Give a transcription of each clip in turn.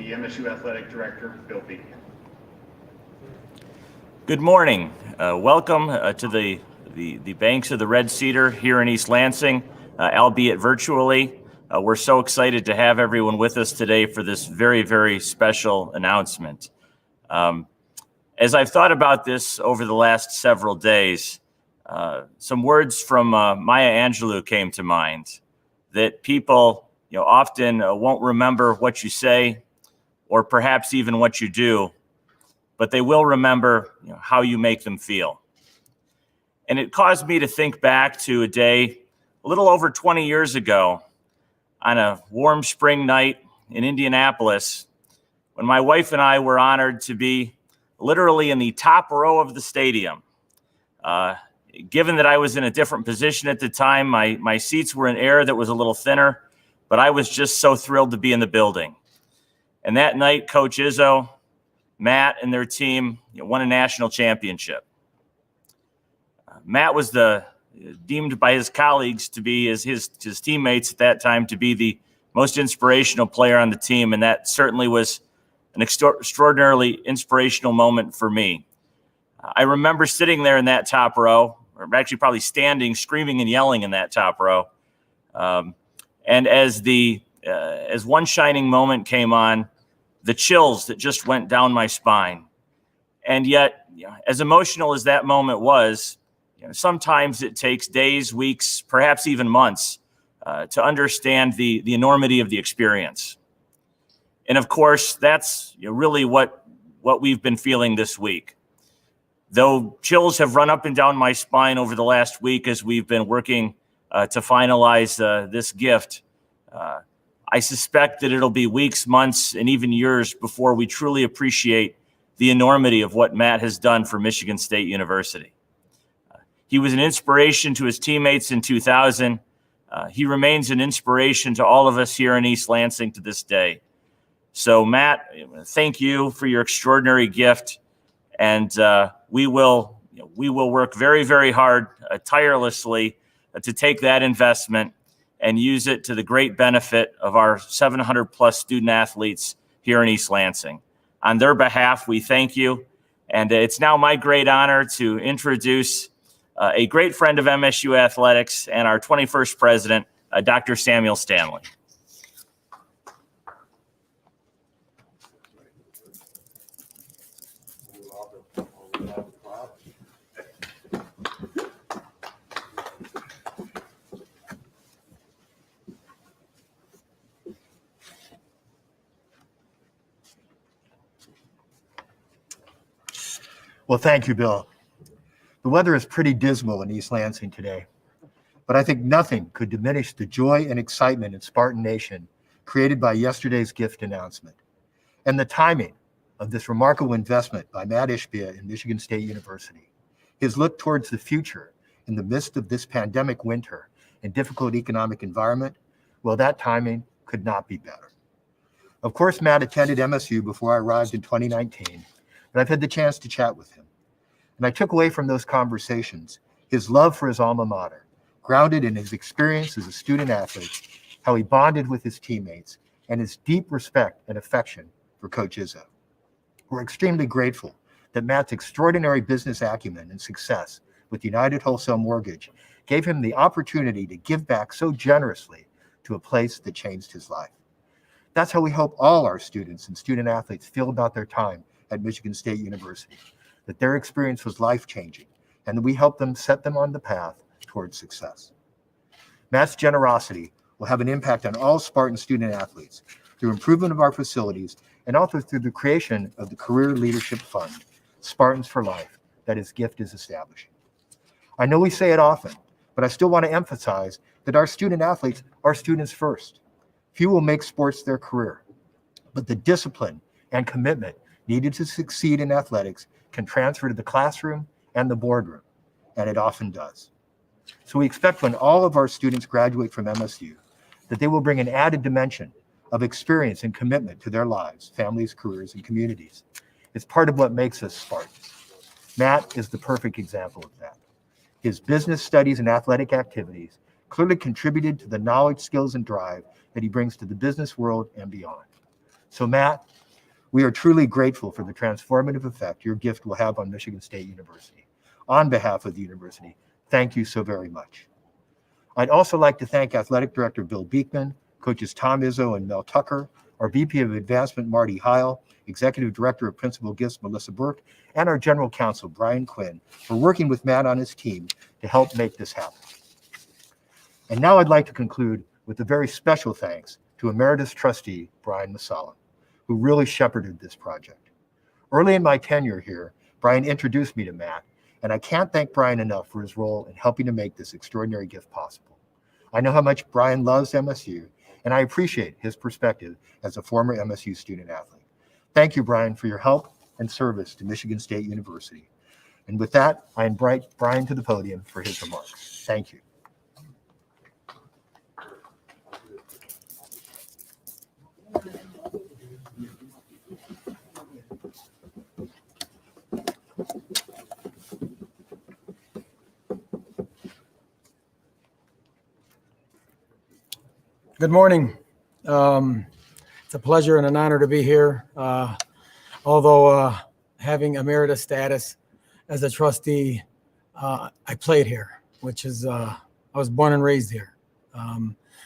the MSU Athletic Director, Bill Beeke. Good morning. Welcome to the banks of the Red Cedar here in East Lansing, albeit virtually. We're so excited to have everyone with us today for this very, very special announcement. As I've thought about this over the last several days, some words from Maya Angelou came to mind, that people often won't remember what you say or perhaps even what you do, but they will remember how you make them feel. And it caused me to think back to a day a little over 20 years ago on a warm spring night in Indianapolis when my wife and I were honored to be literally in the top row of the stadium. Given that I was in a different position at the time, my seats were in air that was a little thinner, but I was just so thrilled to be in the building. And that night, Coach Izzo, Matt, and their team won a national championship. Matt was deemed by his colleagues to be, his teammates at that time, to be the most inspirational player on the team, and that certainly was an extraordinarily inspirational moment for me. I remember sitting there in that top row, or actually probably standing, screaming and yelling in that top row. And as one shining moment came on, the chills that just went down my spine. And yet, as emotional as that moment was, sometimes it takes days, weeks, perhaps even months to understand the enormity of the experience. And of course, that's really what we've been feeling this week. Though chills have run up and down my spine over the last week as we've been working to finalize this gift, I suspect that it'll be weeks, months, and even years before we truly appreciate the enormity of what Matt has done for Michigan State University. He was an inspiration to his teammates in 2000. He remains an inspiration to all of us here in East Lansing to this day. So Matt, thank you for your extraordinary gift. And we will work very, very hard, tirelessly to take that investment and use it to the great benefit of our 700 plus student athletes here in East Lansing. On their behalf, we thank you. And it's now my great honor to introduce a great friend of MSU athletics and our 21st president, Dr. Samuel Stanley. Well, thank you, Bill. The weather is pretty dismal in East Lansing today, but I think nothing could diminish the joy and excitement in Spartan Nation created by yesterday's gift announcement and the timing of this remarkable investment by Matt Ishbia in Michigan State University. His look towards the future in the midst of this pandemic winter and difficult economic environment, well, that timing could not be better. Of course, Matt attended MSU before I arrived in 2019, but I've had the chance to chat with him. And I took away from those conversations his love for his alma mater, grounded in his experience as a student athlete, how he bonded with his teammates, and his deep respect and affection for Coach Izzo. We're extremely grateful that Matt's extraordinary business acumen and success with United Wholesale Mortgage gave him the opportunity to give back so generously to a place that changed his life. That's how we hope all our students and student athletes feel about their time at Michigan State University, that their experience was life-changing, and that we help them set them on the path towards success. Matt's generosity will have an impact on all Spartan student athletes through improvement of our facilities and also through the creation of the Career Leadership Fund, Spartans for Life, that his gift is establishing. I know we say it often, but I still want to emphasize that our student athletes are students first. Few will make sports their career, but the discipline and commitment needed to succeed in athletics can transfer to the classroom and the boardroom, and it often does. So we expect when all of our students graduate from MSU that they will bring an added dimension of experience and commitment to their lives, families, careers, and communities. It's part of what makes us Spartans. Matt is the perfect example of that. His business studies and athletic activities clearly contributed to the knowledge, skills, and drive that he brings to the business world and beyond. So Matt, we are truly grateful for the transformative effect your gift will have on Michigan State University. On behalf of the university, thank you so very much. I'd also like to thank Athletic Director Bill Beekman, coaches Tom Izzo and Mel Tucker, our VP of Advancement Marty Heil, Executive Director of Principal Gifts Melissa Burke, and our General Counsel Brian Quinn for working with Matt on his team to help make this happen. And now I'd like to conclude with a very special thanks to Emeritus Trustee Brian Masalam, who really shepherded this project. Early in my tenure here, Brian introduced me to Matt, and I can't thank Brian enough for his role in helping to make this extraordinary gift possible. I know how much Brian loves MSU, and I appreciate his perspective as a former MSU student athlete. Thank you, Brian, for your help and service to Michigan State University. And with that, I invite Brian to the podium for his remarks. Thank you. Good morning. It's a pleasure and an honor to be here. Although having emeritus status as a trustee, I played here, which is, I was born and raised here.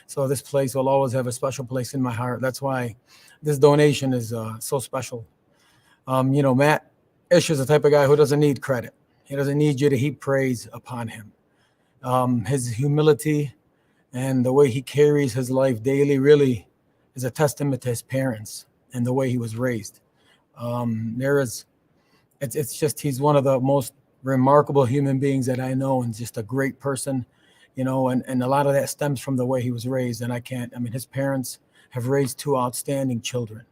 So this place will always have a special place in my heart. That's why this donation is so special. You know, Matt Ish is the type of guy who doesn't need credit. He doesn't need you to heap praise upon him. His humility and the way he carries his life daily really is a testament to his parents and the way he was raised. It's just, he's one of the most remarkable human beings that I know, and just a great person, you know, and a lot of that stems from the way he was raised. And his parents have raised two outstanding children.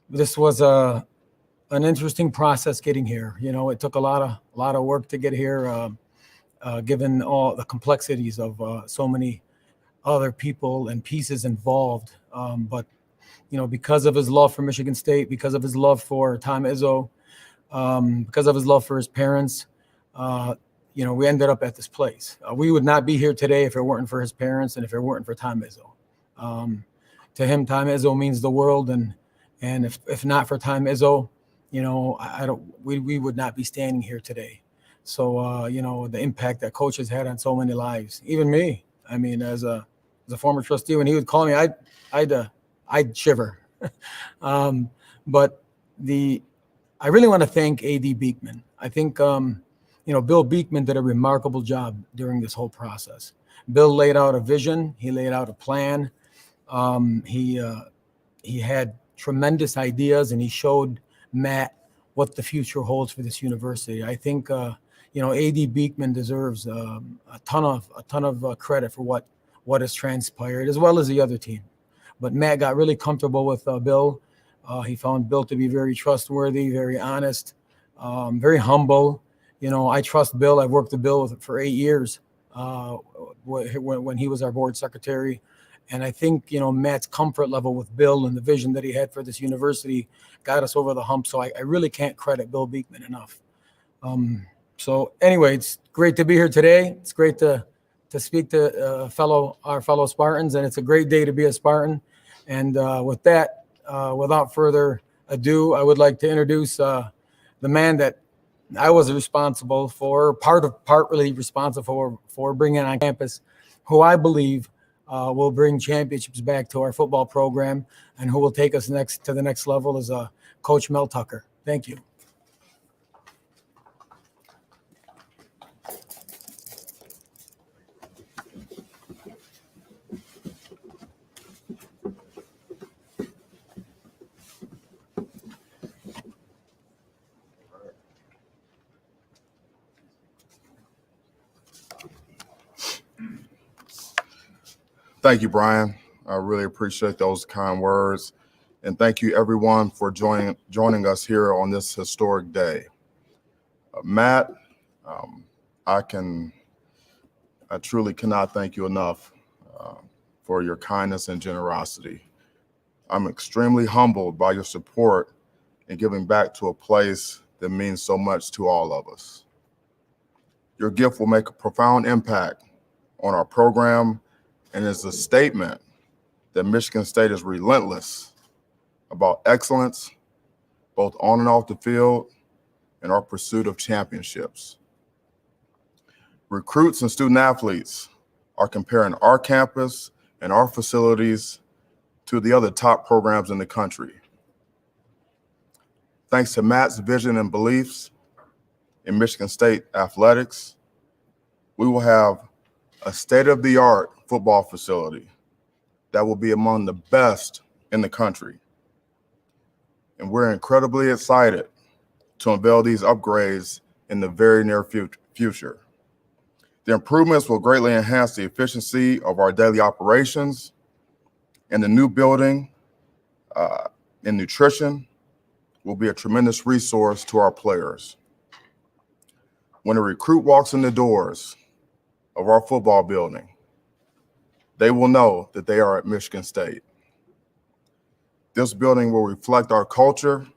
This was an interesting process getting here. You know, it took a lot of work to get here. Given all the complexities of so many other people and pieces involved. But, you know, because of his love for Michigan State, because of his love for Tom Izzo, because of his love for his parents, you know, we ended up at this place. We would not be here today if it weren't for his parents and if it weren't for Tom Izzo. To him, Tom Izzo means the world. And if not for Tom Izzo, you know, we would not be standing here today. So, you know, the impact that coach has had on so many lives, even me. I mean, as a former trustee, when he would call me, I'd shiver. But I really want to thank A.D. Beekman. I think, you know, Bill Beekman did a remarkable job during this whole process. Bill laid out a vision. He laid out a plan. He had tremendous ideas, and he showed Matt what the future holds for this university. I think, you know, A.D. Beekman deserves a ton of credit for what has transpired, as well as the other team. But Matt got really comfortable with Bill. He found Bill to be very trustworthy, very honest, very humble. You know, I trust Bill. I've worked with Bill for 8 years when he was our board secretary. And I think, you know, Matt's comfort level with Bill and the vision that he had for this university got us over the hump. So I really can't credit Bill Beekman enough. So anyway, it's great to be here today. It's great to speak to our fellow Spartans, and it's a great day to be a Spartan. And with that, without further ado, I would like to introduce the man that I was responsible for, partly responsible for bringing on campus, who I believe will bring championships back to our football program, and who will take us to the next level is Coach Mel Tucker. Thank you. Thank you, Brian. I really appreciate those kind words. And thank you, everyone, for joining us here on this historic day. Matt, I truly cannot thank you enough for your kindness and generosity. I'm extremely humbled by your support in giving back to a place that means so much to all of us. Your gift will make a profound impact on our program, and is a statement that Michigan State is relentless about excellence, both on and off the field, in our pursuit of championships. Recruits and student athletes are comparing our campus and our facilities to the other top programs in the country. Thanks to Matt's vision and beliefs in Michigan State athletics, we will have a state-of-the-art football facility that will be among the best in the country. And we're incredibly excited to unveil these upgrades in the very near future. The improvements will greatly enhance the efficiency of our daily operations, and the new building in nutrition will be a tremendous resource to our players. When a recruit walks in the doors of our football building, they will know that they are at Michigan State. This building will reflect our culture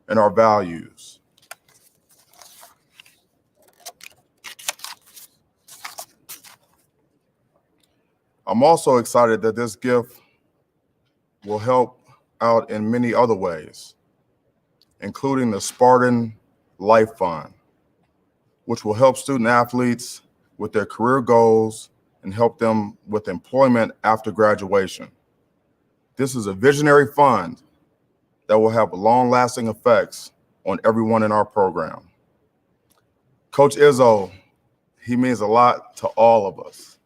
and our values. I'm also excited that this gift will help out in many other ways, including the Spartan Life Fund, which will help student athletes with their career goals and help them with employment after graduation. This is a visionary fund that will have long-lasting effects on everyone in our program. Coach Izzo, he means a lot to all of us,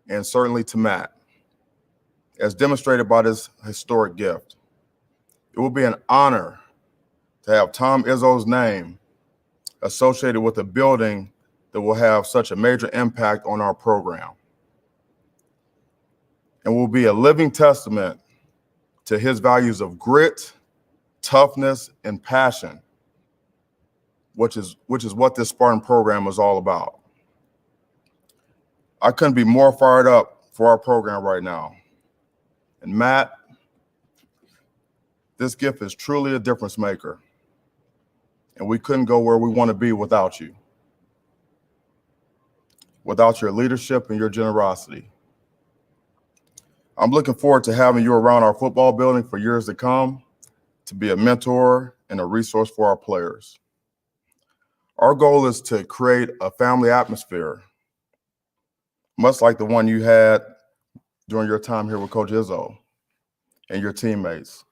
and certainly to Matt, as demonstrated by this historic gift. It will be an honor to have Tom Izzo's name associated with a building that will have such a major impact on our program, and will be a living testament to his values of grit, toughness, and passion, which is what this Spartan program is all about. I couldn't be more fired up for our program right now. And Matt, this gift is truly a difference maker, and we couldn't go where we want to be without you, without your leadership and your generosity. I'm looking forward to having you around our football building for years to come, to be a mentor and a resource for our players. Our goal is to create a family atmosphere, much like the one you had during your time here with Coach Izzo and your teammates,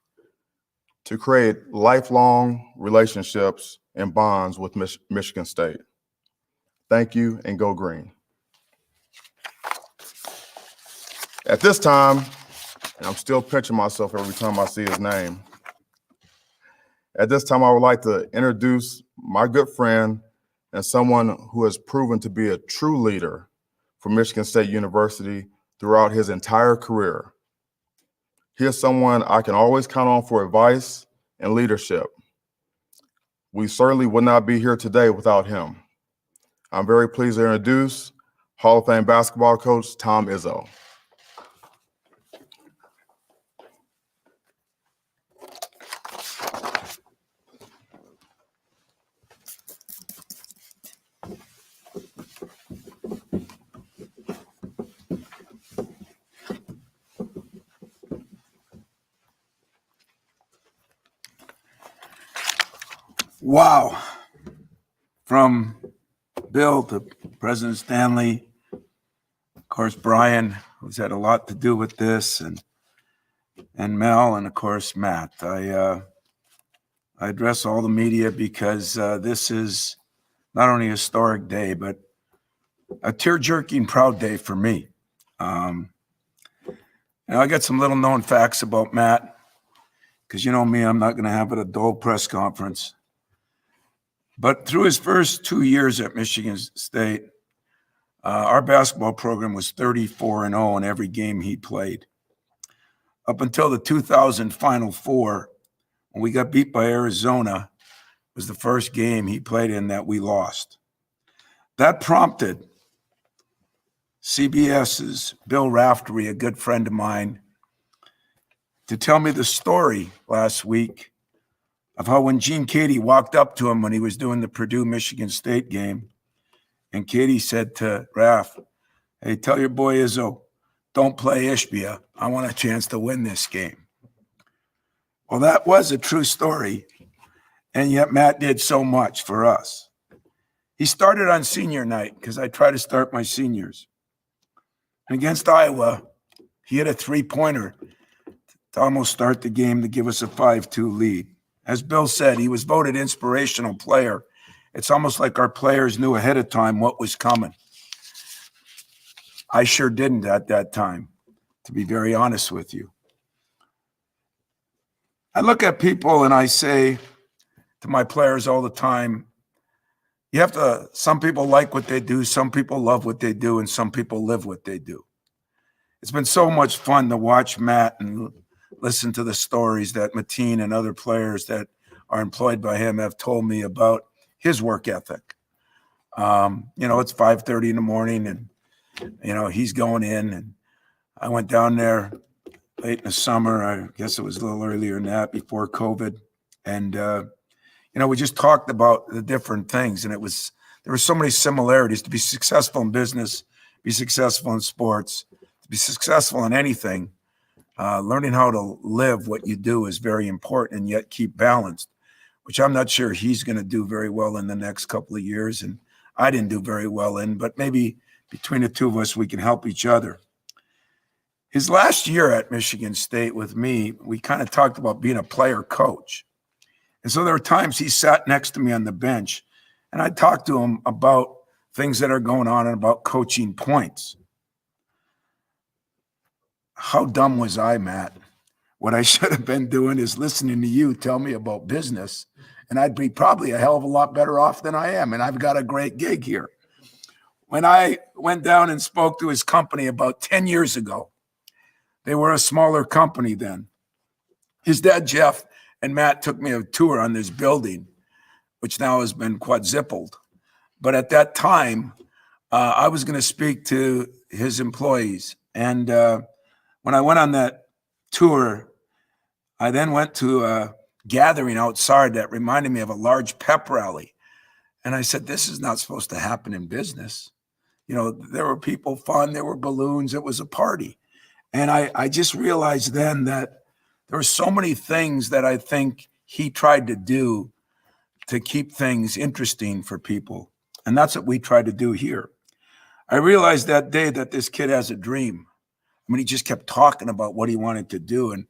to create lifelong relationships and bonds with Michigan State. Thank you, and go green. At this time, and I'm still pinching myself every time I see his name, at this time I would like to introduce my good friend and someone who has proven to be a true leader for Michigan State University throughout his entire career. He is someone I can always count on for advice and leadership. We certainly would not be here today without him. I'm very pleased to introduce Hall of Fame basketball coach Tom Izzo. Wow. From Bill to President Stanley, of course, Brian, who's had a lot to do with this, and Mel, and of course, Matt. I address all the media because this is not only a historic day, but a tear-jerking proud day for me. And I got some little known facts about Matt, because you know me, I'm not going to have a dull press conference. But through his first 2 years at Michigan State, our basketball program was 34-0 in every game he played. Up until the 2000 Final Four, when we got beat by Arizona, was the first game he played in that we lost. That prompted CBS's Bill Raftery, a good friend of mine, to tell me the story last week of how when Gene Katie walked up to him when he was doing the Purdue-Michigan State game, and Katie said to Raf, "Hey, tell your boy Izzo, don't play Ishbia. I want a chance to win this game. Well, that was a true story. And yet Matt did so much for us. He started on senior night because I try to start my seniors. And against Iowa, he hit a three-pointer to almost start the game to give us a 5-2 lead. As Bill said, he was voted inspirational player. It's almost like our players knew ahead of time what was coming. I sure didn't at that time, to be very honest with you. I look at people and I say to my players all the time, you have to, some people like what they do, some people love what they do, and some people live what they do. It's been so much fun to watch Matt and listen to the stories that Mateen and other players that are employed by him have told me about his work ethic. It's 5:30 in the morning and, he's going in, and I went down there late in the summer. I guess it was a little earlier than that, before COVID. And, we just talked about the different things, and there were so many similarities. To be successful in business, be successful in sports, to be successful in anything, learning how to live what you do is very important, and yet keep balanced, which I'm not sure he's going to do very well in the next couple of years. And I didn't do very well in, but maybe between the two of us, we can help each other. His last year at Michigan State with me, we kind of talked about being a player coach. And so there were times he sat next to me on the bench, and I talked to him about things that are going on and about coaching points. How dumb was I, Matt? What I should have been doing is listening to you tell me about business, and I'd be probably a hell of a lot better off than I am, and I've got a great gig here. When I went down and spoke to his company about 10 years ago, they were a smaller company then. His dad, Jeff, and Matt took me a tour on this building, which now has been quadrupled. But at that time, I was going to speak to his employees. And when I went on that tour, I then went to a gathering outside that reminded me of a large pep rally. And I said, this is not supposed to happen in business. There were people fun, there were balloons, it was a party. And I just realized then that there were so many things that I think he tried to do to keep things interesting for people. And that's what we try to do here. I realized that day that this kid has a dream. I mean, he just kept talking about what he wanted to do. And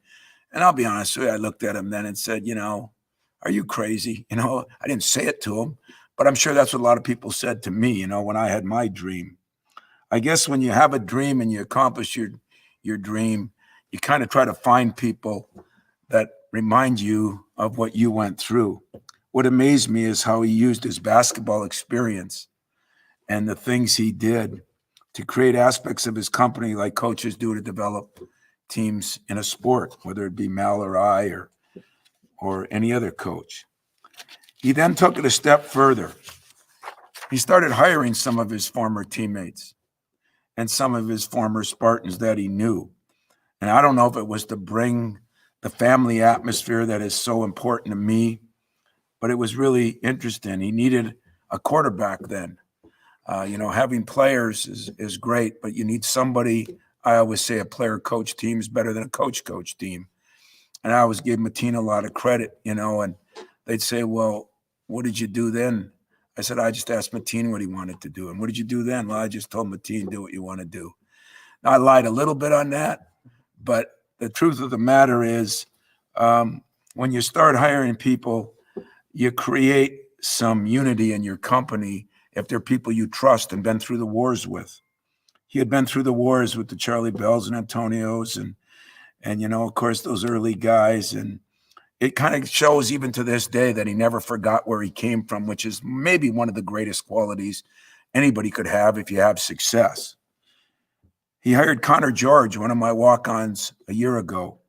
I'll be honest with you, I looked at him then and said, are you crazy? I didn't say it to him, but I'm sure that's what a lot of people said to me, when I had my dream. I guess when you have a dream and you accomplish your dream, you kind of try to find people that remind you of what you went through. What amazed me is how he used his basketball experience and the things he did to create aspects of his company like coaches do to develop teams in a sport, whether it be Mal or I or any other coach. He then took it a step further. He started hiring some of his former teammates and some of his former Spartans that he knew. And I don't know if it was to bring the family atmosphere that is so important to me, but it was really interesting. He needed a quarterback then. Having players is great, but you need somebody. I always say a player-coach team is better than a coach-coach team. And I always gave Mateen a lot of credit, and they'd say, well, what did you do then? I said, I just asked Mateen what he wanted to do. And what did you do then? Well, I just told Mateen, do what you want to do. Now, I lied a little bit on that, but the truth of the matter is when you start hiring people, you create some unity in your company if they're people you trust and been through the wars with. He had been through the wars with the Charlie Bells and Antonios and of course, those early guys. And it kind of shows even to this day that he never forgot where he came from, which is maybe one of the greatest qualities anybody could have if you have success. He hired Connor George, one of my walk-ons, a year ago.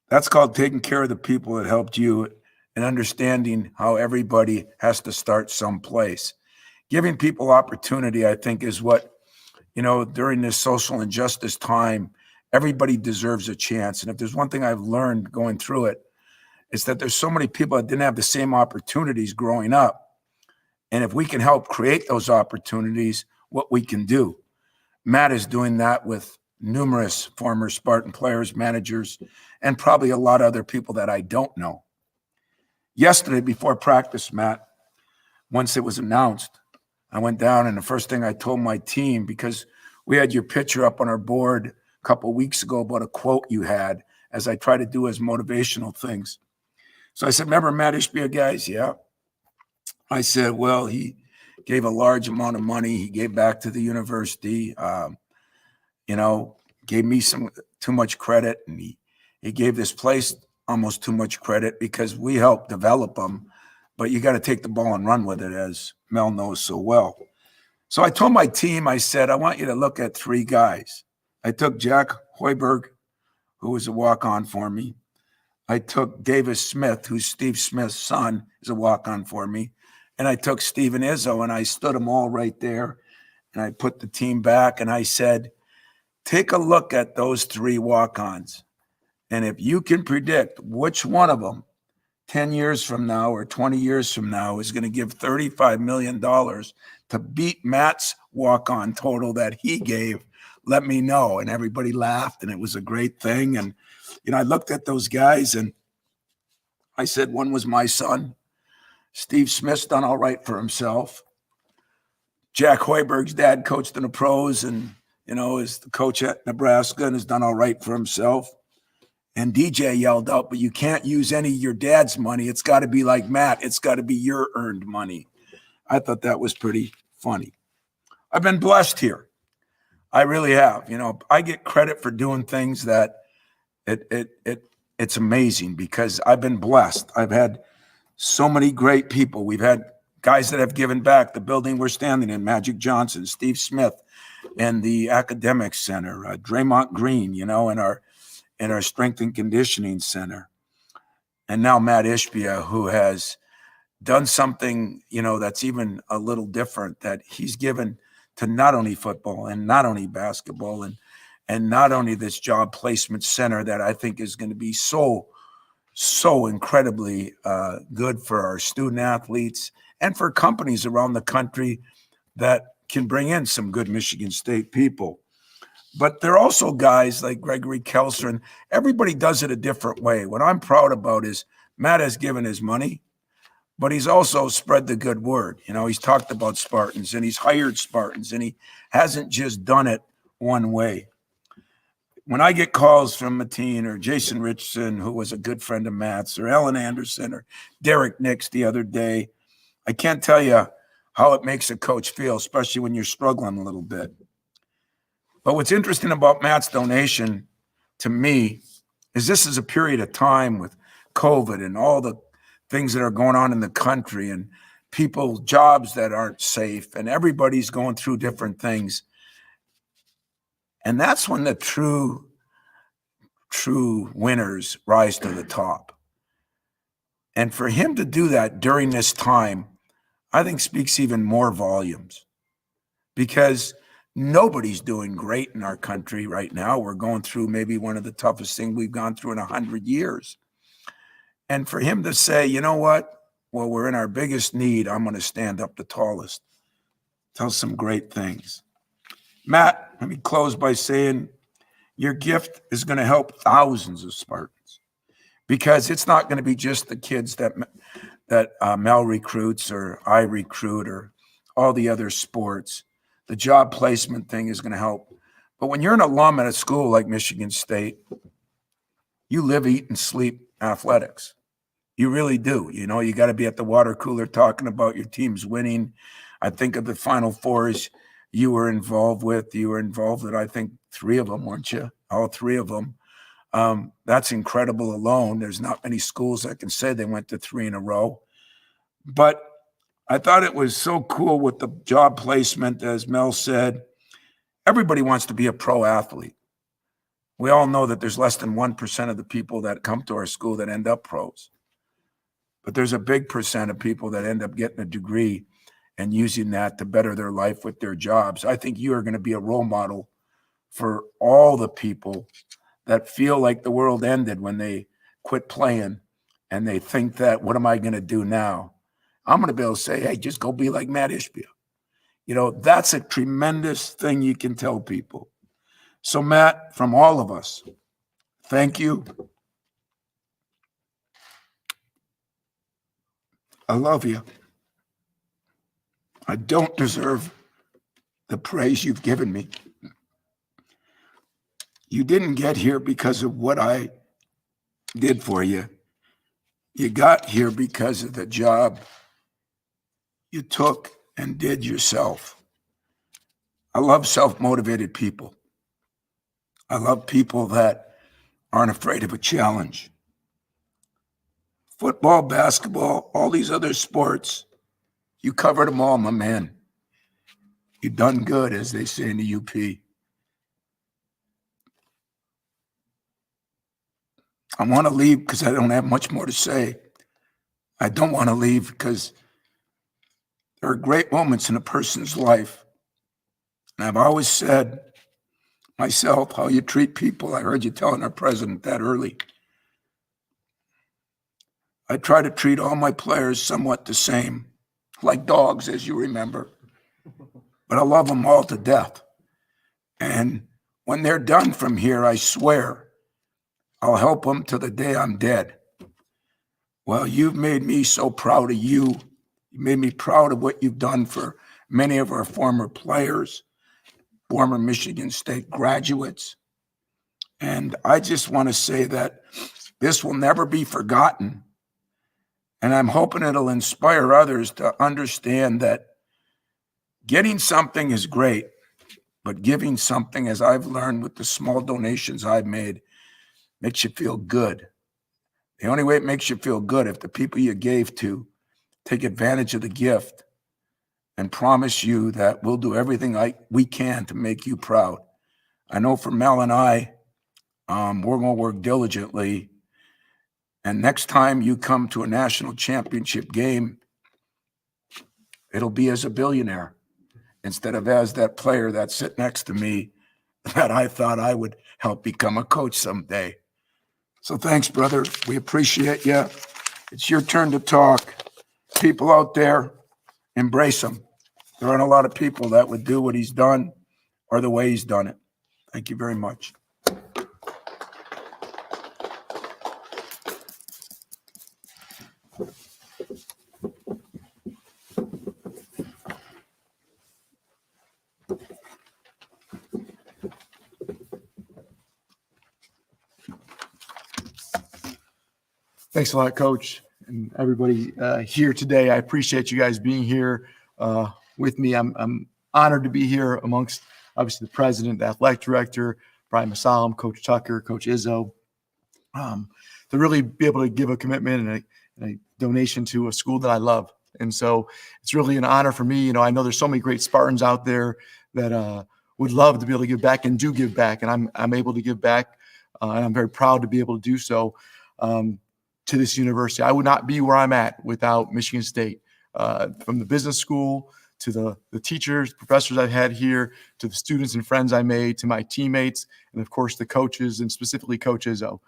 That's called taking care of the people that helped you and understanding how everybody has to start someplace. Giving people opportunity, I think, is what, during this social injustice time, everybody deserves a chance. And if there's one thing I've learned going through it, it's that there's so many people that didn't have the same opportunities growing up. And if we can help create those opportunities, what we can do. Matt is doing that with numerous former Spartan players, managers, and probably a lot of other people that I don't know. Yesterday, before practice, Matt, once it was announced, I went down and the first thing I told my team, because we had your picture up on our board a couple of weeks ago about a quote you had, as I try to do as motivational things. So I said, remember Matt Ishbia, guys? Yeah. I said, well, he gave a large amount of money. He gave back to the university, gave me too much credit. And he gave this place almost too much credit because we helped develop them. But you got to take the ball and run with it, as Mel knows so well. So I told my team, I said, I want you to look at 3 guys. I took Jack Hoiberg, who was a walk-on for me. I took Davis Smith, who's Steve Smith's son, is a walk-on for me. And I took Steven Izzo, and I stood them all right there. And I put the team back, and I said, take a look at those 3 walk-ons. And if you can predict which one of them 10 years from now or 20 years from now is going to give $35 million to beat Matt's walk-on total that he gave, let me know. And everybody laughed, and it was a great thing. And, I looked at those guys, and I said, one was my son. Steve Smith's done all right for himself. Jack Hoiberg's dad coached in the pros and, is the coach at Nebraska and has done all right for himself. And DJ yelled out, but you can't use any of your dad's money. It's got to be like Matt. It's got to be your earned money. I thought that was pretty funny. I've been blessed here. I really have. I get credit for doing things that it's amazing because I've been blessed. I've had so many great people. We've had guys that have given back. The building we're standing in, Magic Johnson, Steve Smith, and the Academic Center, Draymond Green, in our Strength and Conditioning Center. And now Matt Ishbia, who has done something, that's even a little different, that he's given to not only football and not only basketball and not only this job placement center that I think is going to be so incredibly good for our student athletes and for companies around the country that can bring in some good Michigan State people. But there are also guys like Gregory Kelser, and everybody does it a different way. What I'm proud about is Matt has given his money, but he's also spread the good word. He's talked about Spartans, and he's hired Spartans, and he hasn't just done it one way. When I get calls from Mateen or Jason Richardson, who was a good friend of Matt's, or Ellen Anderson or Derek Nix the other day, I can't tell you how it makes a coach feel, especially when you're struggling a little bit. But what's interesting about Matt's donation to me is this is a period of time with COVID and all the things that are going on in the country and people, jobs that aren't safe, and everybody's going through different things. And that's when the true winners rise to the top. And for him to do that during this time, I think speaks even more volumes, because nobody's doing great in our country right now. We're going through maybe one of the toughest things we've gone through in 100 years. And for him to say, you know what? Well, we're in our biggest need. I'm going to stand up the tallest. Tells some great things. Matt, let me close by saying your gift is going to help thousands of Spartans, because it's not going to be just the kids that Mel recruits or I recruit or all the other sports. The job placement thing is going to help. But when you're an alum at a school like Michigan State, you live, eat, and sleep athletics. You really do. You got to be at the water cooler talking about your team's winning. I think of the Final Fours you were involved with. You were involved in, I think, 3 of them, weren't you? All 3 of them. That's incredible alone. There's not many schools that can say they went to 3 in a row. But I thought it was so cool with the job placement, as Mel said. Everybody wants to be a pro athlete. We all know that there's less than 1% of the people that come to our school that end up pros. But there's a big percent of people that end up getting a degree and using that to better their life with their jobs. I think you are going to be a role model for all the people that feel like the world ended when they quit playing and they think that, what am I going to do now? I'm going to be able to say, hey, just go be like Matt Ishbia. That's a tremendous thing you can tell people. So Matt, from all of us, thank you. I love you. I don't deserve the praise you've given me. You didn't get here because of what I did for you. You got here because of the job you took and did yourself. I love self-motivated people. I love people that aren't afraid of a challenge. Football, basketball, all these other sports, you covered them all, my man. You done good, as they say in the UP. I want to leave because I don't have much more to say. I don't want to leave because there are great moments in a person's life. And I've always said myself, how you treat people. I heard you telling our president that early. I try to treat all my players somewhat the same, like dogs, as you remember. But I love them all to death. And when they're done from here, I swear, I'll help them to the day I'm dead. Well, you've made me so proud of you. You made me proud of what you've done for many of our former players, former Michigan State graduates. And I just want to say that this will never be forgotten. And I'm hoping it'll inspire others to understand that getting something is great, but giving something, as I've learned with the small donations I've made, makes you feel good. The only way it makes you feel good if the people you gave to take advantage of the gift and promise you that we'll do everything we can to make you proud. I know for Mel and I, we're going to work diligently. And next time you come to a national championship game, it'll be as a billionaire instead of as that player that sit next to me that I thought I would help become a coach someday. So thanks, brother. We appreciate you. It's your turn to talk. People out there, embrace him. There aren't a lot of people that would do what he's done or the way he's done it. Thank you very much. Thanks a lot, Coach, and everybody here today. I appreciate you guys being here with me. I'm honored to be here amongst, obviously, the president, the athletic director, Brian Masalam, Coach Tucker, Coach Izzo, to really be able to give a commitment and a donation to a school that I love. And so it's really an honor for me. You know, I know there's so many great Spartans out there that would love to be able to give back and do give back, and I'm able to give back, and I'm very proud to be able to do so. To this university. I would not be where I'm at without Michigan State. From the business school to the teachers, professors I've had here, to the students and friends I made, to my teammates, and of course the coaches, and specifically Coach Izzo.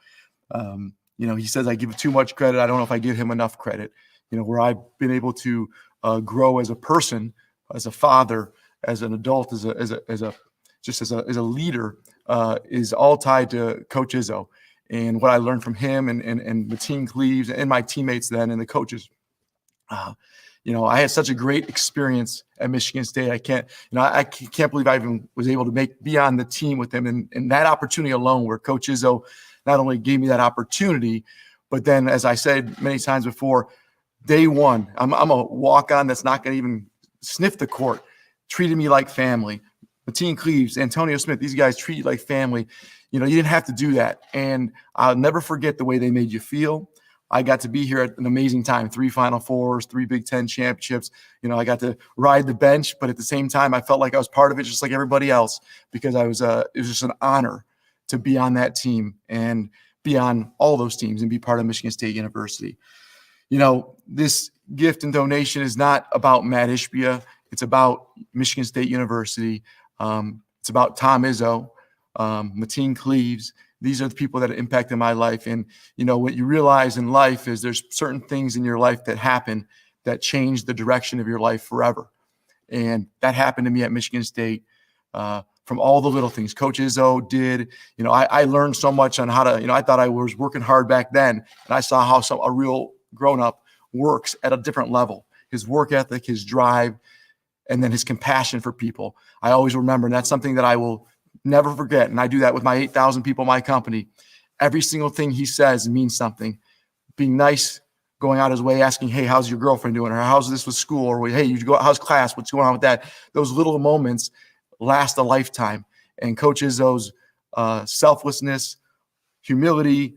You know, he says I give too much credit. I don't know if I give him enough credit. You know, where I've been able to grow as a person, as a father, as an adult, as a leader, is all tied to Coach Izzo. And what I learned from him and Mateen Cleaves and my teammates then and the coaches. You know, I had such a great experience at Michigan State. I can't believe I even was able to be on the team with him. And that opportunity alone, where Coach Izzo not only gave me that opportunity, but then, as I said many times before, day one, I'm a walk-on that's not going to even sniff the court, treated me like family. Mateen Cleaves, Antonio Smith, these guys treat you like family. You know, you didn't have to do that. And I'll never forget the way they made you feel. I got to be here at an amazing time, 3 Final Fours, 3 Big Ten championships. You know, I got to ride the bench, but at the same time, I felt like I was part of it just like everybody else, because it was just an honor to be on that team and be on all those teams and be part of Michigan State University. You know, this gift and donation is not about Matt Ishbia. It's about Michigan State University. It's about Tom Izzo, Mateen Cleaves. These are the people that have impacted my life. And, you know, what you realize in life is there's certain things in your life that happen that change the direction of your life forever. And that happened to me at Michigan State. from all the little things Coach Izzo did. I learned so much on how to, I thought I was working hard back then, and I saw how a real grown-up works at a different level. His work ethic, his drive, and then his compassion for people. I always remember, and that's something that I will never forget. And I do that with my 8,000 people in my company. Every single thing he says means something. Being nice, going out his way, asking, hey, how's your girlfriend doing? Or how's this with school? Or hey, how's class? What's going on with that? Those little moments last a lifetime. And Coach Izzo's selflessness, humility,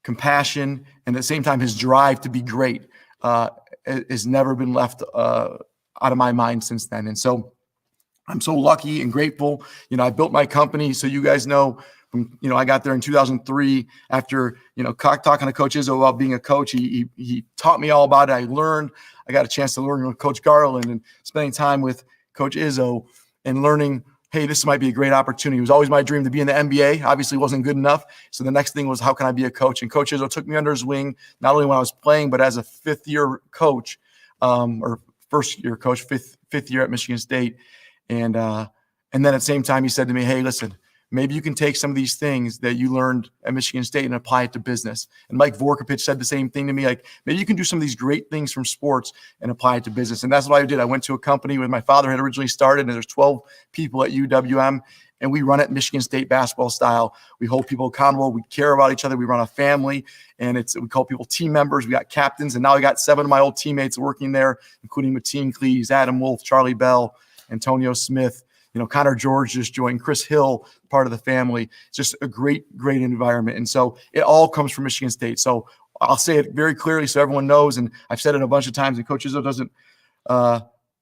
compassion, and at the same time, his drive to be great has never been left out of my mind since then. And so I'm so lucky and grateful. I built my company, so you guys know, I got there in 2003 after, talking to Coach Izzo about being a coach. He taught me all about it. I got a chance to learn with Coach Garland and spending time with Coach Izzo and learning, hey, this might be a great opportunity. It was always my dream to be in the NBA. Obviously wasn't good enough. So the next thing was, how can I be a coach? And Coach Izzo took me under his wing, not only when I was playing, but as a fifth-year coach, or first-year coach, fifth year at Michigan State. And then at the same time, he said to me, hey, listen, maybe you can take some of these things that you learned at Michigan State and apply it to business. And Mike Vorkapich said the same thing to me, like, maybe you can do some of these great things from sports and apply it to business. And that's what I did. I went to a company where my father had originally started, and there's 12 people at UWM, and we run it Michigan State basketball style. We hold people accountable. We care about each other. We run a family, and we call people team members. We got captains, and now I got 7 of my old teammates working there, including Mateen Cleese, Adam Wolf, Charlie Bell, Antonio Smith. Connor George just joined, Chris Hill, part of the family. It's just a great, great environment. And so it all comes from Michigan State. So I'll say it very clearly so everyone knows, and I've said it a bunch of times, and Coach Izzo doesn't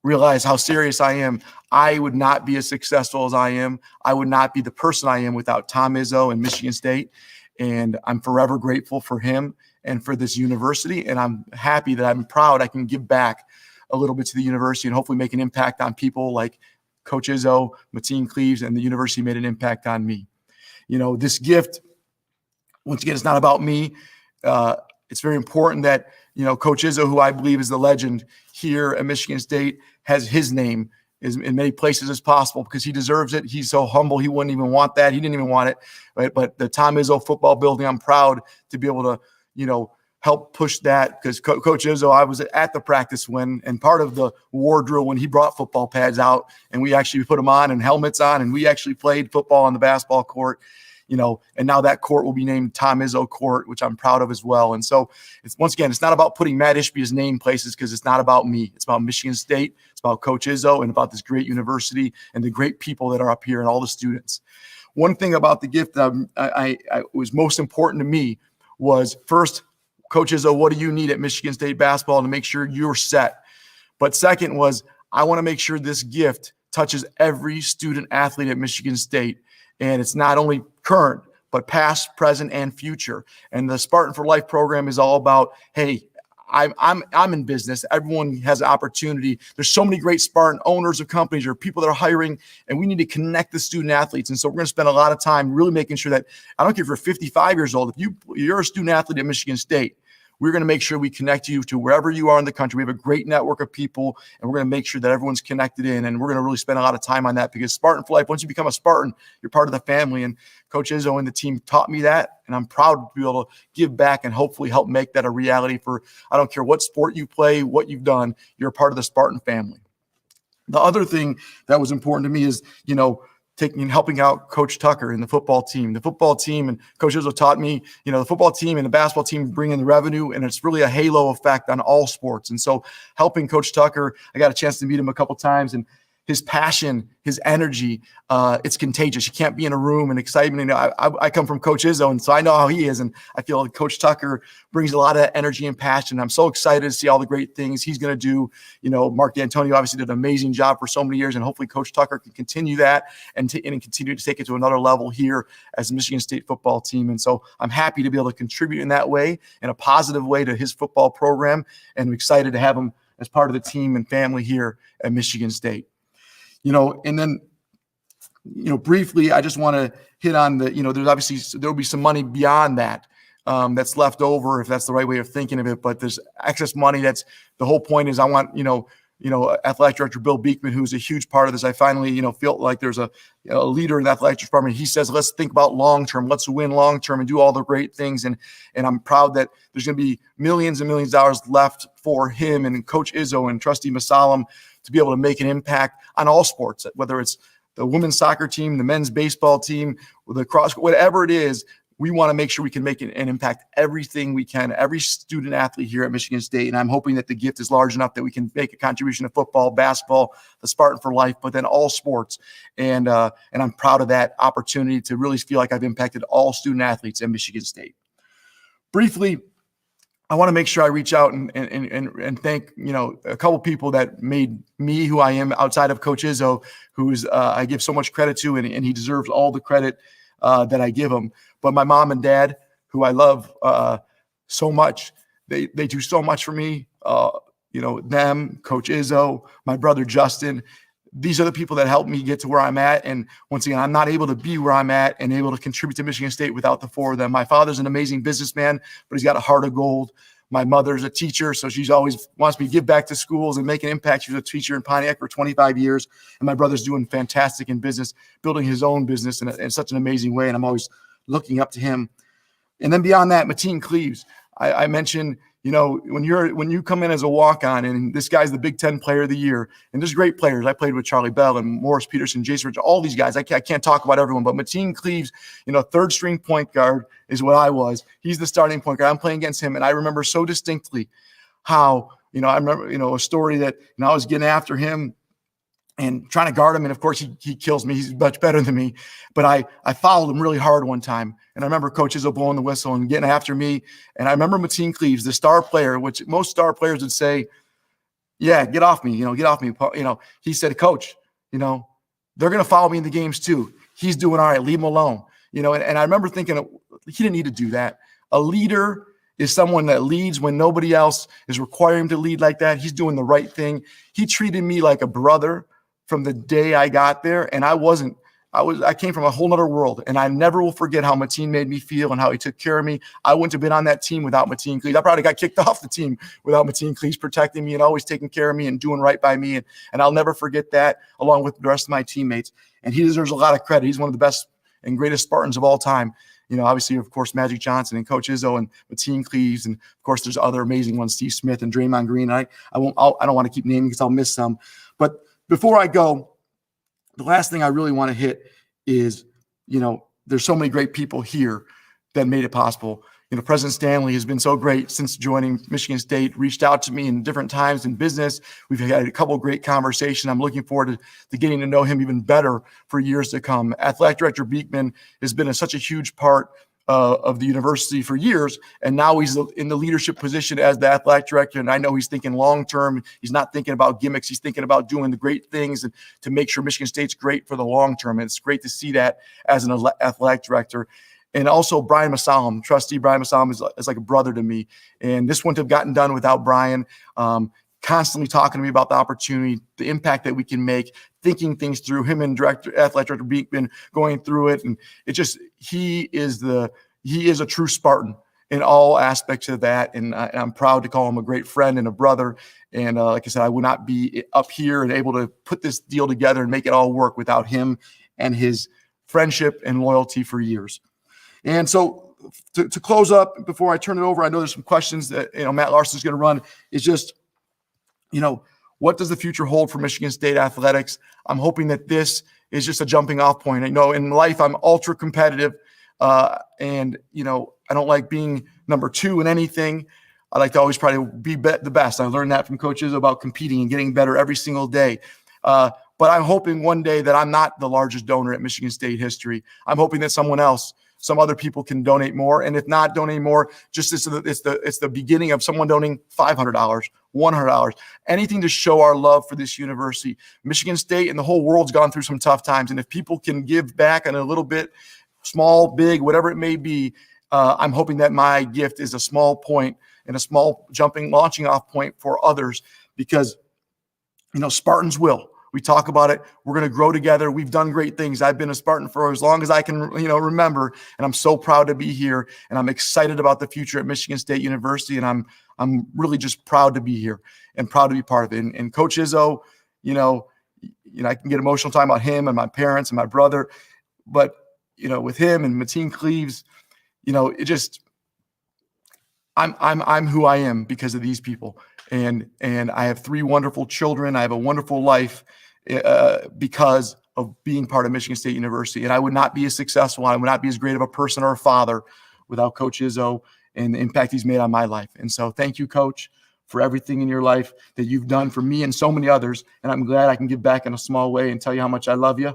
realize how serious I am. I would not be as successful as I am. I would not be the person I am without Tom Izzo and Michigan State. And I'm forever grateful for him and for this university. And I'm happy that I'm proud I can give back a little bit to the university and hopefully make an impact on people like Coach Izzo, Mateen Cleves, and the university made an impact on me. This gift, once again, it's not about me. It's very important that, Coach Izzo, who I believe is the legend here at Michigan State, has his name in many places as possible because he deserves it. He's so humble. He wouldn't even want that. He didn't even want it. Right? But the Tom Izzo football building, I'm proud to be able to, help push that because Coach Izzo, I was at the practice and part of the war drill when he brought football pads out and we actually put them on and helmets on and we actually played football on the basketball court, and now that court will be named Tom Izzo Court, which I'm proud of as well. And so it's not about putting Matt Ishbia's name places because it's not about me. It's about Michigan State. It's about Coach Izzo and about this great university and the great people that are up here and all the students. One thing about the gift that I was most important to me was first, Coach Izzo, what do you need at Michigan State basketball to make sure you're set? But second was, I want to make sure this gift touches every student athlete at Michigan State. And it's not only current, but past, present, and future. And the Spartan for Life program is all about, hey, I'm in business. Everyone has an opportunity. There's so many great Spartan owners of companies or people that are hiring, and we need to connect the student athletes. And so we're going to spend a lot of time really making sure that, I don't care if you're 55 years old, if you're a student athlete at Michigan State, we're going to make sure we connect you to wherever you are in the country. We have a great network of people, and we're going to make sure that everyone's connected in, and we're going to really spend a lot of time on that because Spartan for Life, once you become a Spartan, you're part of the family, and Coach Izzo and the team taught me that, and I'm proud to be able to give back and hopefully help make that a reality for, I don't care what sport you play, what you've done, you're a part of the Spartan family. The other thing that was important to me is, helping out Coach Tucker and the football team. The football team and Coach Izzo taught me, the football team and the basketball team bring in the revenue, and it's really a halo effect on all sports. And so helping Coach Tucker, I got a chance to meet him a couple times, and his passion, his energy, it's contagious. You can't be in a room and excitement. I come from Coach Izzo, and so I know how he is, and I feel like Coach Tucker brings a lot of energy and passion. I'm so excited to see all the great things he's going to do. Mark D'Antonio obviously did an amazing job for so many years, and hopefully Coach Tucker can continue that and continue to take it to another level here as the Michigan State football team. And so I'm happy to be able to contribute in that way, in a positive way, to his football program, and I'm excited to have him as part of the team and family here at Michigan State. And then, briefly, I just want to hit on there's obviously, there'll be some money beyond that that's left over, if that's the right way of thinking of it, but there's excess money. That's the whole point is I want, Athletic Director Bill Beekman, who's a huge part of this. I finally, feel like there's a leader in the athletic department. He says, let's think about long-term, let's win long-term and do all the great things. And I'm proud that there's going to be millions and millions of dollars left for him and Coach Izzo and Trustee Masalam to be able to make an impact on all sports, whether it's the women's soccer team, the men's baseball team, the cross, whatever it is. We want to make sure we can make an impact everything we can, every student athlete here at Michigan State. And I'm hoping that the gift is large enough that we can make a contribution to football, basketball, the Spartan for life, but then all sports. And I'm proud of that opportunity to really feel like I've impacted all student athletes at Michigan State. Briefly, I want to make sure I reach out and thank, a couple people that made me who I am outside of Coach Izzo, who's I give so much credit to, and he deserves all the credit that I give him. But my mom and dad, who I love so much, they do so much for me. Them, Coach Izzo, my brother Justin. These are the people that helped me get to where I'm at. And once again, I'm not able to be where I'm at and able to contribute to Michigan State without the four of them. My father's an amazing businessman, but he's got a heart of gold. My mother's a teacher, so she's always wants me to give back to schools and make an impact. She was a teacher in Pontiac for 25 years, and my brother's doing fantastic in business, building his own business in such an amazing way, and I'm always looking up to him. And then beyond that, Mateen Cleaves. I mentioned, when you come in as a walk-on, and this guy's the Big Ten Player of the Year, and there's great players. I played with Charlie Bell and Morris Peterson, Jason Rich, all these guys. I can't talk about everyone, but Mateen Cleaves, third-string point guard is what I was. He's the starting point guard. I'm playing against him, and I remember so distinctly how, I remember, a story that, I was getting after him and trying to guard him. And of course he kills me. He's much better than me, but I fouled him really hard one time. And I remember Coach Izzo blowing the whistle and getting after me. And I remember Mateen Cleaves, the star player, which most star players would say, yeah, get off me, get off me. He said, Coach, they're going to follow me in the games too. He's doing all right. Leave him alone. And I remember thinking he didn't need to do that. A leader is someone that leads when nobody else is requiring him to lead like that. He's doing the right thing. He treated me like a brother from the day I got there, and I came from a whole nother world, and I never will forget how Mateen made me feel and how he took care of me. I wouldn't have been on that team without Mateen Cleaves. I probably got kicked off the team without Mateen Cleaves protecting me and always taking care of me and doing right by me, and I'll never forget that, along with the rest of my teammates. And he deserves a lot of credit. He's one of the best and greatest Spartans of all time. Obviously, of course, Magic Johnson and Coach Izzo and Mateen Cleaves, and of course, there's other amazing ones, Steve Smith and Draymond Green. I don't want to keep naming because I'll miss some, but before I go, the last thing I really want to hit is, there's so many great people here that made it possible. President Stanley has been so great since joining Michigan State, reached out to me in different times in business. We've had a couple of great conversations. I'm looking forward to getting to know him even better for years to come. Athletic Director Beekman has been such a huge part of the university for years, and now he's in the leadership position as the athletic director. And I know he's thinking long term. He's not thinking about gimmicks. He's thinking about doing the great things and to make sure Michigan State's great for the long term. And it's great to see that as an athletic director. And also Brian Masalam, Trustee Brian Masalam is like a brother to me. And this wouldn't have gotten done without Brian. Constantly talking to me about the opportunity, the impact that we can make, thinking things through, him and athletic director Beekman going through it. And it just, he is a true Spartan in all aspects of that. And I'm proud to call him a great friend and a brother. And like I said, I would not be up here and able to put this deal together and make it all work without him and his friendship and loyalty for years. And so to close up, before I turn it over, I know there's some questions that, Matt Larson is going to run, is just, what does the future hold for Michigan State athletics? I'm hoping that this is just a jumping off point. I know in life I'm ultra competitive, and I don't like being number two in anything. I like to always try to be the best. I learned that from coaches about competing and getting better every single day. But I'm hoping one day that I'm not the largest donor at Michigan State history. I'm hoping that some other people can donate more. And if not donate more, just it's the beginning of someone donating $500, $100, anything to show our love for this university. Michigan State and the whole world's gone through some tough times. And if people can give back on a little bit, small, big, whatever it may be, I'm hoping that my gift is a small point and a small launching off point for others, because, Spartans will. We talk about it. We're going to grow together. We've done great things. I've been a Spartan for as long as I can, remember, and I'm so proud to be here, and I'm excited about the future at Michigan State University, and I'm I'm really just proud to be here and proud to be part of it. And Coach Izzo, I can get emotional talking about him and my parents and my brother, but with him and Mateen Cleaves, it just, I'm who I am because of these people. And I have 3 wonderful children. I have a wonderful life because of being part of Michigan State University. And I would not be as successful, I would not be as great of a person or a father without Coach Izzo and the impact he's made on my life. And so thank you, Coach, for everything in your life that you've done for me and so many others. And I'm glad I can give back in a small way and tell you how much I love you.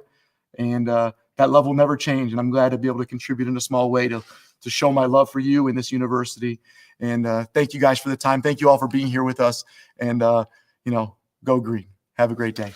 And that love will never change. And I'm glad to be able to contribute in a small way to show my love for you and this university. And thank you guys for the time. Thank you all for being here with us. And, go green. Have a great day.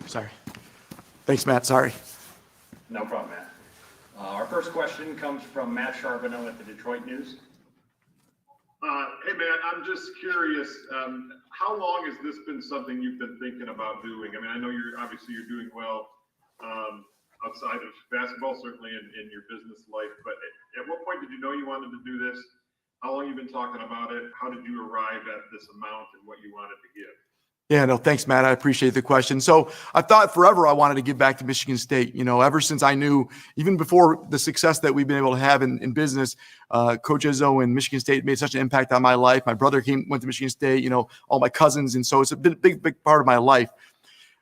Sorry. Thanks, Matt. Sorry. No problem, Matt. Our first question comes from Matt Charbonneau at the Detroit News. Hey, Matt, I'm just curious, how long has this been something you've been thinking about doing? I mean, I know you're doing well outside of basketball, certainly in your business life, but at what point did you know you wanted to do this? How long have you been talking about it? How did you arrive at this amount and what you wanted to give? Yeah, no, thanks, Matt. I appreciate the question. So I thought forever I wanted to give back to Michigan State. Ever since I knew, even before the success that we've been able to have in business, Coach Izzo and Michigan State made such an impact on my life. My brother went to Michigan State, all my cousins. And so it's a big part of my life.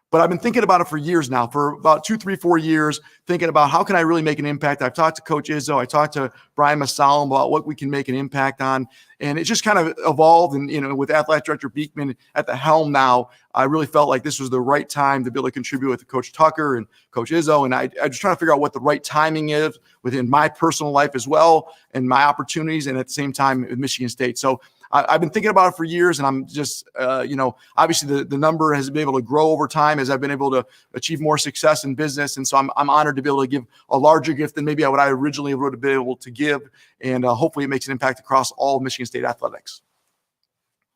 But I've been thinking about it for years now, for about 2, 3, 4 years, thinking about how can I really make an impact. I've talked to Coach Izzo. I talked to Brian Masalam about what we can make an impact on. And it just kind of evolved. And, with Athletic Director Beekman at the helm now, I really felt like this was the right time to be able to contribute with Coach Tucker and Coach Izzo. And I just trying to figure out what the right timing is within my personal life as well and my opportunities, and at the same time with Michigan State. So I've been thinking about it for years, and I'm just, obviously the number has been able to grow over time as I've been able to achieve more success in business. And so I'm honored to be able to give a larger gift than maybe what I originally would have been able to give. And hopefully it makes an impact across all of Michigan State athletics.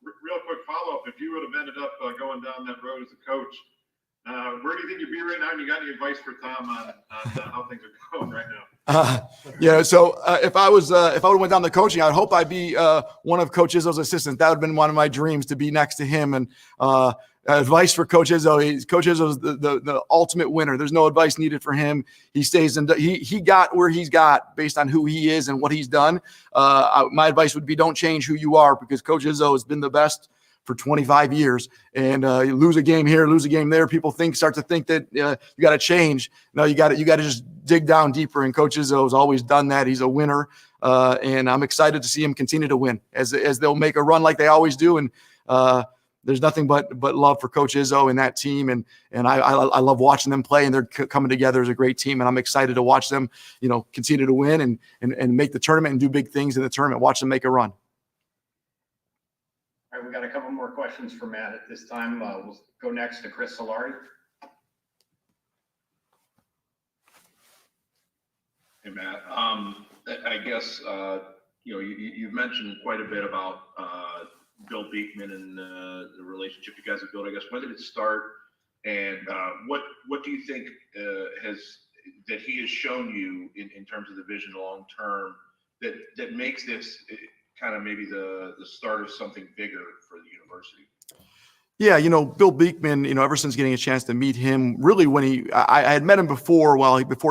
Real quick follow-up, if you would have ended up going down that road as a coach, where do you think you'd be right now? And you got any advice for Tom on how things are going right now? So if I would have went down the coaching, I'd hope I'd be one of Coach Izzo's assistants. That would have been one of my dreams, to be next to him. And advice for Coach Izzo: Coach Izzo's the ultimate winner. There's no advice needed for him. He stays and he got where he's got based on who he is and what he's done. My advice would be, don't change who you are, because Coach Izzo has been the best for 25 years, and you lose a game here, lose a game there. People start to think that you got to change. No, you got to just dig down deeper. And Coach Izzo has always done that. He's a winner, and I'm excited to see him continue to win as they'll make a run like they always do. And there's nothing but love for Coach Izzo and that team, and I love watching them play, and they're coming together as a great team. And I'm excited to watch them, continue to win and make the tournament and do big things in the tournament. Watch them make a run. All right, we got a couple more questions for Matt at this time. We'll go next to Chris Solari. Hey, Matt. I guess, you've mentioned quite a bit about Bill Beekman and the relationship you guys have built. I guess, when did it start? And what do you think that he has shown you in terms of the vision long term that makes this kind of maybe the start of something bigger for the university? Yeah, Bill Beekman, ever since getting a chance to meet him, really when I had met him before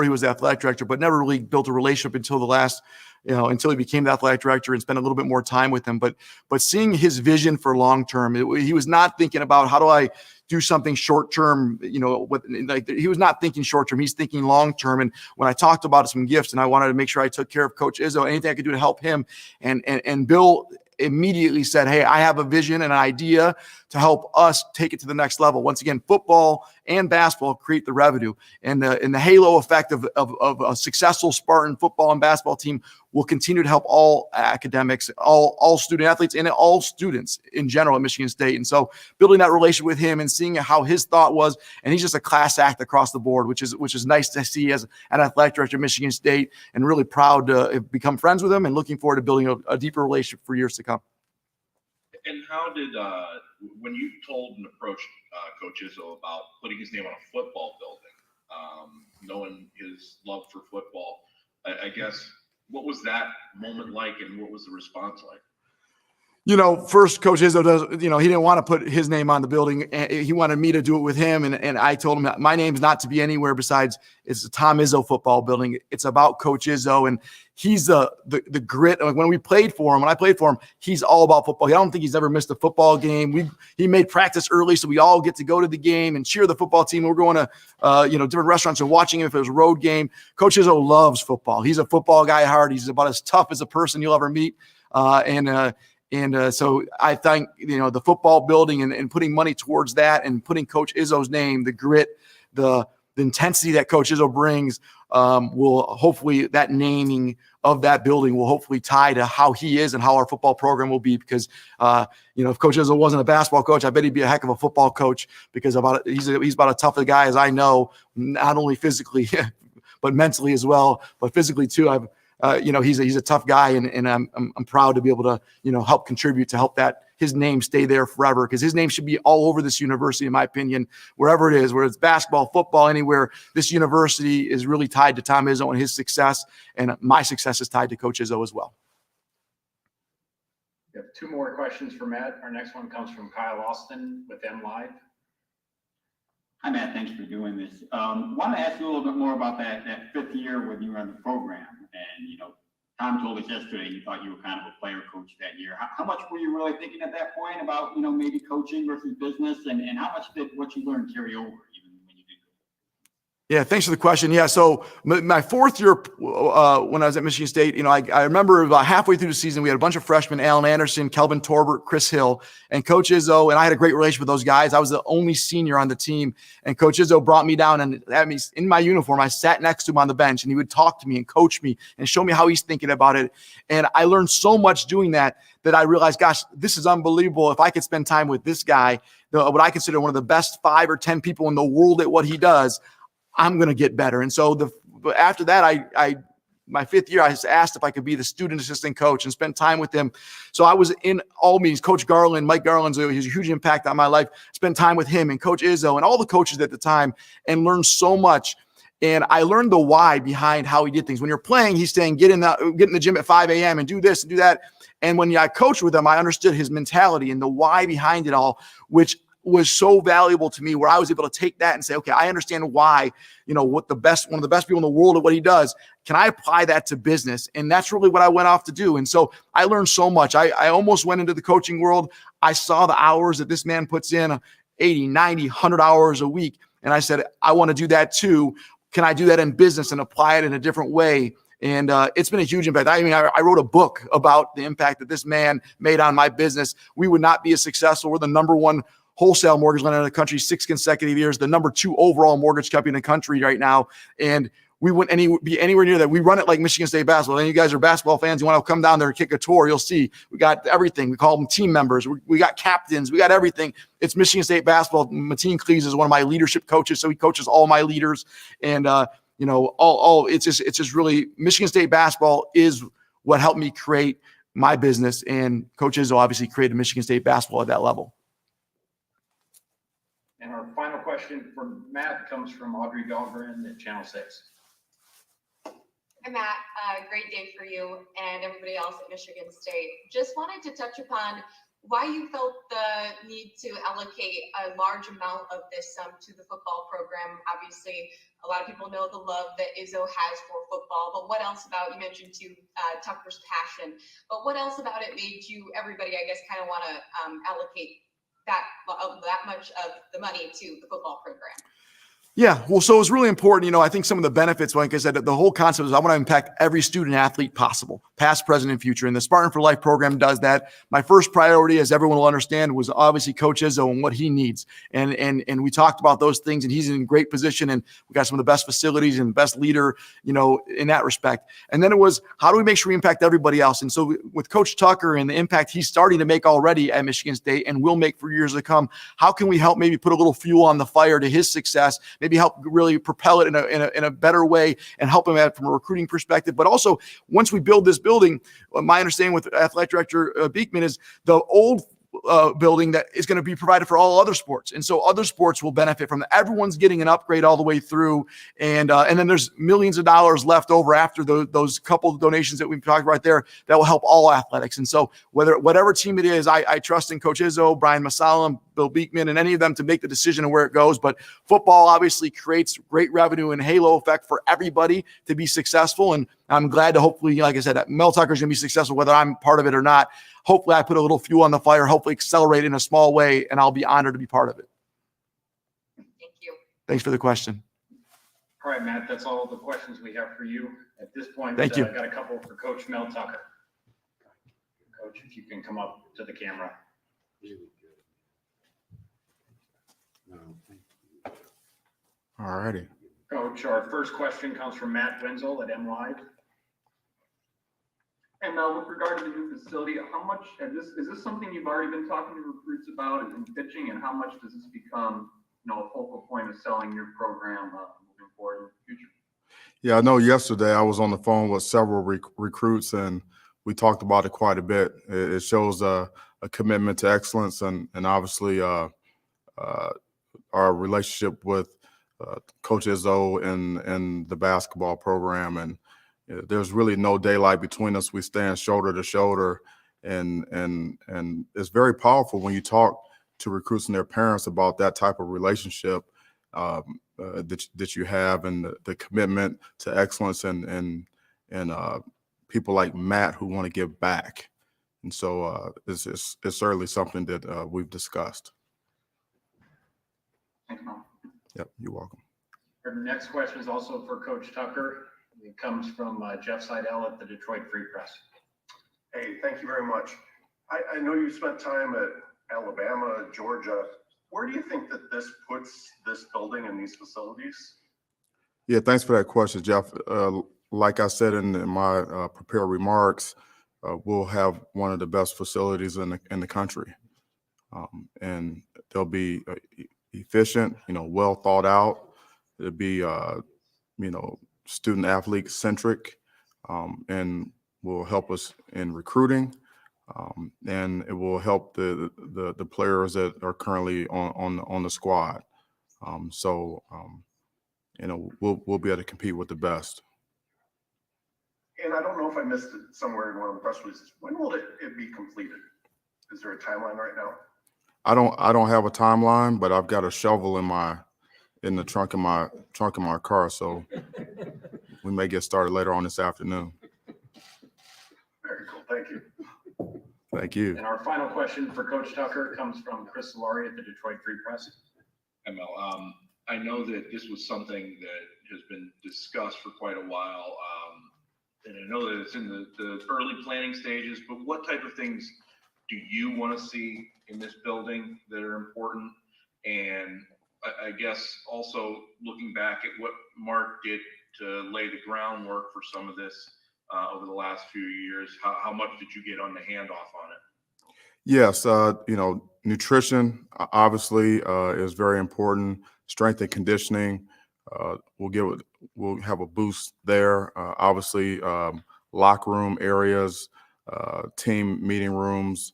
he was the athletic director, but never really built a relationship until the last, until he became the athletic director and spent a little bit more time with him. But seeing his vision for long term, he was not thinking about how do I do something short term, he was not thinking short term. He's thinking long term. And when I talked about some gifts and I wanted to make sure I took care of Coach Izzo, anything I could do to help him, and Bill immediately said, hey, I have a vision and an idea to help us take it to the next level. Once again, football and basketball create the revenue. And the halo effect of a successful Spartan football and basketball team will continue to help all academics, all student athletes, and all students in general at Michigan State. And so building that relationship with him and seeing how his thought was, and he's just a class act across the board, which is nice to see as an athletic director at Michigan State, and really proud to have become friends with him and looking forward to building a deeper relationship for years to come. And how did, when you told and approached Coach Izzo about putting his name on a football building, knowing his love for football, I guess, what was that moment like, and what was the response like? First, Coach Izzo does, he didn't want to put his name on the building. He wanted me to do it with him. And I told him that my name's not to be anywhere besides it's the Tom Izzo football building. It's about Coach Izzo. And he's the grit. Like when I played for him, he's all about football. I don't think he's ever missed a football game. He made practice early, so we all get to go to the game and cheer the football team. We're going to, different restaurants and watching him if it was a road game. Coach Izzo loves football. He's a football guy at heart. He's about as tough as a person you'll ever meet. So I think, the football building and putting money towards that and putting Coach Izzo's name, the grit, the intensity that Coach Izzo brings, will hopefully, that naming of that building will hopefully tie to how he is and how our football program will be. Because, if Coach Izzo wasn't a basketball coach, I bet he'd be a heck of a football coach, because he's about as tough a guy as I know, not only physically, but mentally as well, but physically too. He's a tough guy, and I'm proud to be able to, help contribute to help that his name stay there forever, because his name should be all over this university, in my opinion, wherever it is, whether it's basketball, football, anywhere. This university is really tied to Tom Izzo and his success, and my success is tied to Coach Izzo as well. We have two more questions for Matt. Our next one comes from Kyle Austin with M Live. Hi, Matt. Thanks for doing this. Want to ask you a little bit more about that fifth year when you were on the program. And, Tom told us yesterday you thought you were kind of a player coach that year. How much were you really thinking at that point about, maybe coaching versus business? And how much did what you learned carry over even when you did go? Yeah, thanks for the question. Yeah, so my fourth year when I was at Michigan State, I remember about halfway through the season, we had a bunch of freshmen, Alan Anderson, Kelvin Torbert, Chris Hill, and Coach Izzo, and I had a great relationship with those guys. I was the only senior on the team, and Coach Izzo brought me down and had me in my uniform. I sat next to him on the bench, and he would talk to me and coach me and show me how he's thinking about it. And I learned so much doing that I realized, gosh, this is unbelievable. If I could spend time with this guy, what I consider one of the best 5 or 10 people in the world at what he does, I'm going to get better. And so after that, my fifth year, I was asked if I could be the student assistant coach and spend time with him. So I was in all meetings. Coach Garland, Mike Garland's a huge impact on my life. Spent time with him and Coach Izzo and all the coaches at the time, and learned so much. And I learned the why behind how he did things. When you're playing, he's saying, get in the gym at 5 a.m. and do this and do that. And when I coached with him, I understood his mentality and the why behind it all, which was so valuable to me, where I was able to take that and say, okay, I understand why, one of the best people in the world at what he does. Can I apply that to business? And that's really what I went off to do. And so I learned so much. I almost went into the coaching world. I saw the hours that this man puts in, 80, 90, 100 hours a week. And I said, I want to do that too. Can I do that in business and apply it in a different way? And it's been a huge impact. I wrote a book about the impact that this man made on my business. We would not be as successful. We're the number 1 wholesale mortgage lender in the country, 6 consecutive years, the number 2 overall mortgage company in the country right now. And we wouldn't be anywhere near that. We run it like Michigan State basketball. And you guys are basketball fans. You want to come down there and kick a tour, you'll see we got everything. We call them team members. We got captains. We got everything. It's Michigan State basketball. Mateen Cleese is one of my leadership coaches. So he coaches all my leaders. And, it's just really, Michigan State basketball is what helped me create my business. And Coach Izzo obviously created Michigan State basketball at that level. And our final question from Matt comes from Audrey Dahlgren at Channel 6. Hi, Matt. Great day for you and everybody else at Michigan State. Just wanted to touch upon why you felt the need to allocate a large amount of this sum to the football program. Obviously, a lot of people know the love that Izzo has for football, but what else about, you mentioned too, Tucker's passion, but what else about it made everybody, I guess, kind of want to allocate that much of the money to the football program? Yeah, well, so it's really important. I think some of the benefits, like I said, the whole concept is I want to impact every student athlete possible, past, present, and future. And the Spartan for Life program does that. My first priority, as everyone will understand, was obviously Coach Izzo and what he needs. And we talked about those things, and he's in great position. And we got some of the best facilities and best leader, in that respect. And then it was, how do we make sure we impact everybody else? And so with Coach Tucker and the impact he's starting to make already at Michigan State and will make for years to come, how can we help maybe put a little fuel on the fire to his success? Maybe help really propel it in a better way and help him out from a recruiting perspective. But also, once we build this building, my understanding with Athletic Director Beekman is the old building that is going to be provided for all other sports. And so other sports will benefit from that. Everyone's getting an upgrade all the way through. And then there's millions of dollars left over after those couple of donations that we've talked about there that will help all athletics. And so whatever team it is, I trust in Coach Izzo, Brian Masalam, Bill Beekman, and any of them to make the decision of where it goes. But football obviously creates great revenue and halo effect for everybody to be successful. And I'm glad to hopefully, like I said, Mel Tucker's going to be successful, whether I'm part of it or not. Hopefully I put a little fuel on the fire, hopefully accelerate in a small way, and I'll be honored to be part of it. Thank you. Thanks for the question. All right, Matt, that's all the questions we have for you. At this point, Thank you. I've got a couple for Coach Mel Tucker. Coach, if you can come up to the camera. All righty. Coach, our first question comes from Matt Wenzel at MLive. And with regard to the new facility, how much, is this something you've already been talking to recruits about in pitching, and how much does this become, a focal point of selling your program moving forward in the future? Yeah, I know yesterday I was on the phone with several recruits, and we talked about it quite a bit. It shows a commitment to excellence and obviously our relationship with Coach Izzo and the basketball program. And there's really no daylight between us. We stand shoulder to shoulder, and it's very powerful when you talk to recruits and their parents about that type of relationship that you have, and the commitment to excellence and people like Matt who want to give back. And so it's certainly something that we've discussed. Thanks, Mom. Yep, you're welcome. Our next question is also for Coach Tucker. It comes from Jeff Seidel at the Detroit Free Press. Hey, thank you very much. I know you spent time at Alabama, Georgia. Where do you think that this puts this building and these facilities? Yeah, thanks for that question, Jeff. Like I said in my prepared remarks, we'll have one of the best facilities in the country, and they'll be efficient, well thought out. It'll be, student athlete centric, and will help us in recruiting, and it will help the players that are currently on the squad. We'll be able to compete with the best. And I don't know if I missed it somewhere in one of the press releases. When will it be completed? Is there a timeline right now? I don't have a timeline, but I've got a shovel in the trunk of my car, so we may get started later on this afternoon. Very cool. Thank you. Thank you. And our final question for Coach Tucker comes from Chris Laurie at the Detroit Free Press. ML, I know that this was something that has been discussed for quite a while, and I know that it's in the early planning stages, but what type of things do you want to see in this building that are important? And I guess also looking back at what Mark did to lay the groundwork for some of this over the last few years, how much did you get on the handoff on it? Yes, nutrition obviously is very important. Strength and conditioning, we'll have a boost there. Obviously, locker room areas, team meeting rooms,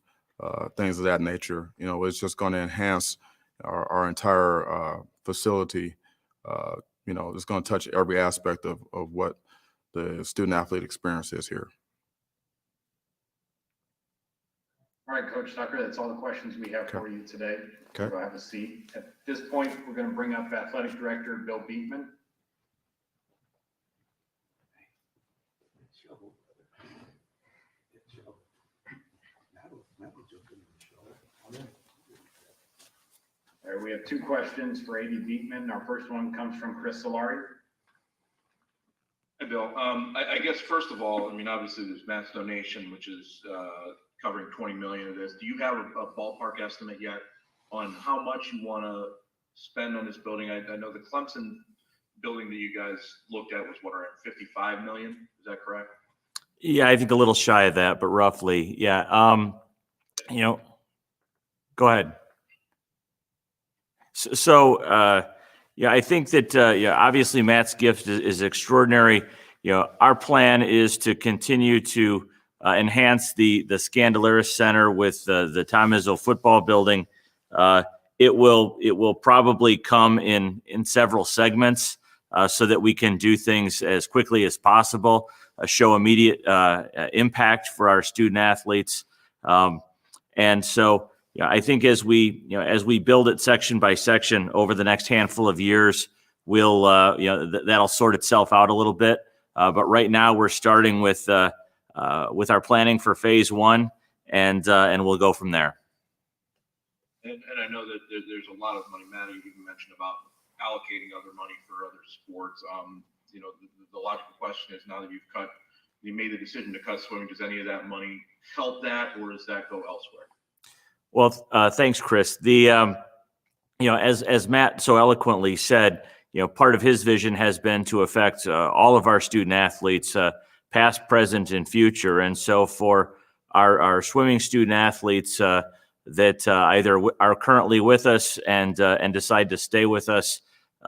things of that nature. It's just going to enhance our entire facility. It's going to touch every aspect of what the student athlete experience is here. All right, Coach Tucker, that's all the questions we have for you today. Okay. Go have a seat. At this point, we're going to bring up Athletic Director Bill Beekman. There right, we have two questions for A.D. Beekman. Our first one comes from Chris Solari. Hey, Bill. I guess first of all, I mean, obviously there's Matt's donation, which is covering 20 million of this. Do you have a ballpark estimate yet on how much you want to spend on this building? I know the Clemson building that you guys looked at was what, around 55 million? Is that correct? Yeah, I think a little shy of that, but roughly, yeah. Go ahead. Yeah, I think that obviously Matt's gift is extraordinary. Our plan is to continue to enhance the Scandalaris Center with the Tom Izzo football building. It will probably come in several segments so that we can do things as quickly as possible, show immediate impact for our student athletes, and so. I think as we build it section by section over the next handful of years, we'll that'll sort itself out a little bit. But right now we're starting with our planning for phase one, and we'll go from there. And I know that there's a lot of money. Matt, you even mentioned about allocating other money for other sports. The logical question is, now that you made the decision to cut swimming, does any of that money help that, or does that go elsewhere? Well, thanks, Chris. As Matt so eloquently said, part of his vision has been to affect all of our student athletes, past, present, and future. And so for our swimming student athletes that either are currently with us and decide to stay with us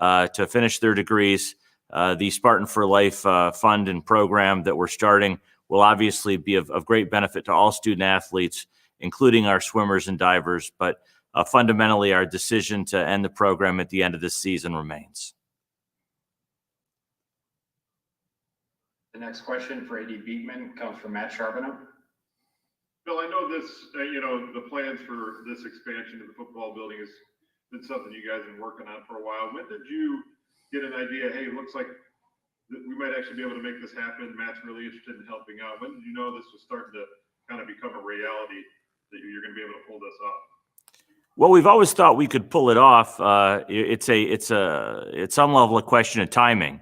to finish their degrees, the Spartan for Life fund and program that we're starting will obviously be of great benefit to all student athletes, including our swimmers and divers, but fundamentally our decision to end the program at the end of this season remains. The next question for A.D. Beekman comes from Matt Charbonneau. Bill, I know this, the plans for this expansion of the football building has been something you guys have been working on for a while. When did you get an idea, hey, it looks like we might actually be able to make this happen? Matt's really interested in helping out. When did you know this was starting to kind of become a reality, that you're going to be able to pull this off? Well, we've always thought we could pull it off. It's some level a question of timing.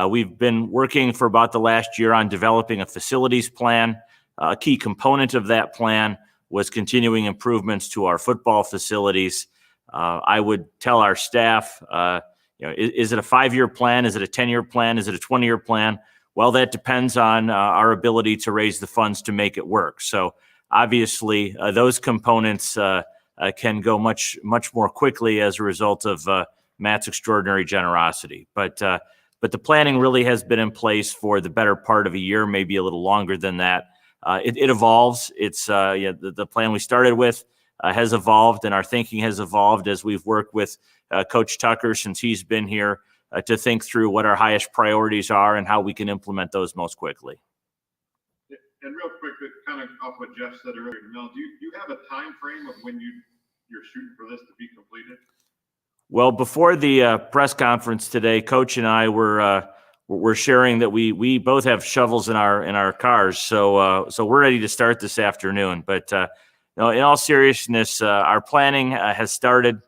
We've been working for about the last year on developing a facilities plan. A key component of that plan was continuing improvements to our football facilities. I would tell our staff, is it a 5-year plan? Is it a 10-year plan? Is it a 20-year plan? Well, that depends on our ability to raise the funds to make it work. So obviously, those components can go much more quickly as a result of Matt's extraordinary generosity. But the planning really has been in place for the better part of a year, maybe a little longer than that. It evolves. It's the plan we started with has evolved, and our thinking has evolved as we've worked with Coach Tucker since he's been here to think through what our highest priorities are and how we can implement those most quickly. And real quick, kind of off what Jeff said earlier, Mel, do you have a time frame of when you're shooting for this to be completed? Well, before the press conference today, Coach and I were sharing that we both have shovels in our cars, so we're ready to start this afternoon. But in all seriousness, our planning has started,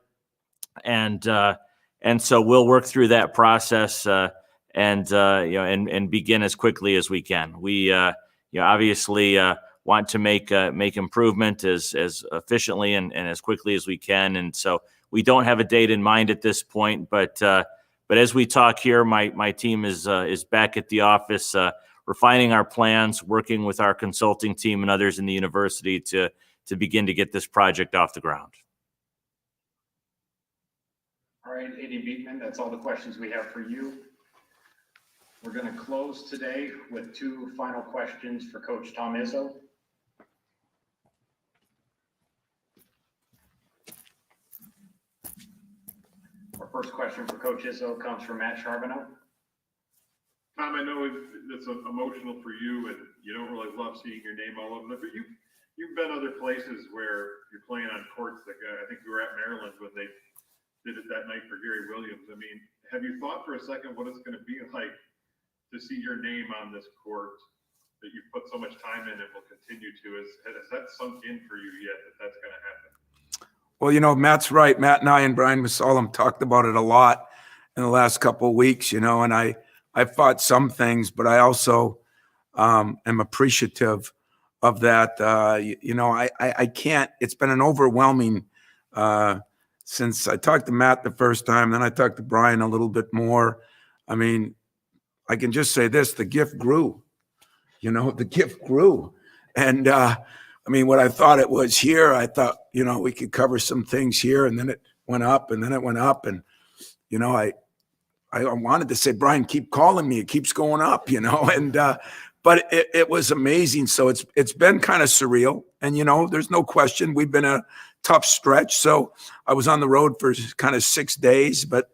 and so we'll work through that process and begin as quickly as we can. We obviously want to make improvement as efficiently and as quickly as we can, and so we don't have a date in mind at this point. But as we talk here, my team is back at the office, refining our plans, working with our consulting team and others in the university to begin to get this project off the ground. All right, A.D. Beekman, that's all the questions we have for you. We're going to close today with two final questions for Coach Tom Izzo. Our first question for Coach Izzo comes from Matt Charbonneau. Tom, I know it's emotional for you, and you don't really love seeing your name all over it, but you've been other places where you're playing on courts that I think you were at Maryland when they did it that night for Gary Williams. I mean, have you thought for a second what it's going to be like to see your name on this court that you've put so much time in and will continue to? Has that sunk in for you yet, that that's going to happen? Well, Matt's right. Matt and I and Brian Masalam talked about it a lot in the last couple of weeks, and I fought some things, but I also am appreciative of that. I can't, it's been an overwhelming, since I talked to Matt the first time, then I talked to Brian a little bit more. I mean, I can just say this, the gift grew, the gift grew. And, what I thought it was here, I thought, we could cover some things here, and then it went up, and then it went up. And, I wanted to say, Brian, keep calling me. It keeps going up, and, but it was amazing. So it's been kind of surreal. And, there's no question we've been a tough stretch. So I was on the road for kind of 6 days, but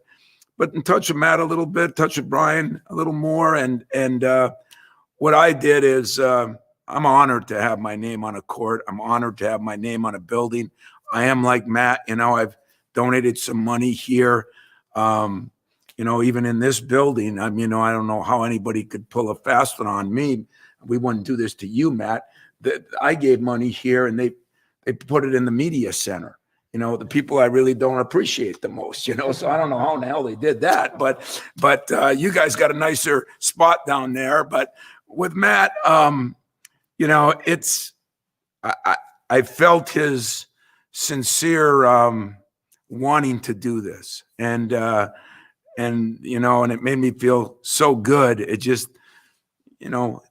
in touch with Matt a little bit, touch with Brian a little more. And what I did is, I'm honored to have my name on a court. I'm honored to have my name on a building. I am like Matt, I've donated some money here. Even in this building, I don't know how anybody could pull a fast one on me. We wouldn't do this to you, Matt. I gave money here, and they put it in the media center. The people I really don't appreciate the most, so I don't know how in the hell they did that, but you guys got a nicer spot down there. But with Matt, I felt his sincere wanting to do this, and it made me feel so good. It just,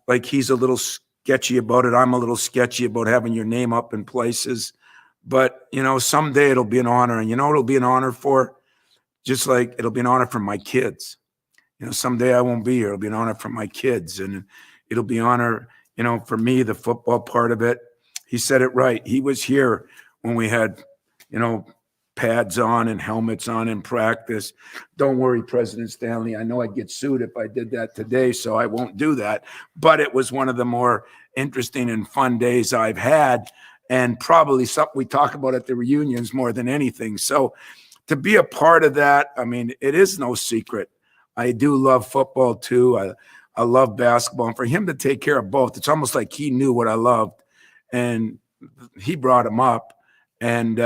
like he's a little sketchy about it. I'm a little sketchy about having your name up in places, but someday it'll be an honor, and it'll be an honor for, just like it'll be an honor for my kids. Someday I won't be here. It'll be an honor for my kids, and it'll be honor, for me, the football part of it. He said it right. He was here when we had, pads on and helmets on in practice. Don't worry, President Stanley. I know I'd get sued if I did that today, so I won't do that. But it was one of the more interesting and fun days I've had, and probably something we talk about at the reunions more than anything. So to be a part of that, it is no secret. I do love football too. I love basketball. And for him to take care of both, it's almost like he knew what I loved, and he brought him up. And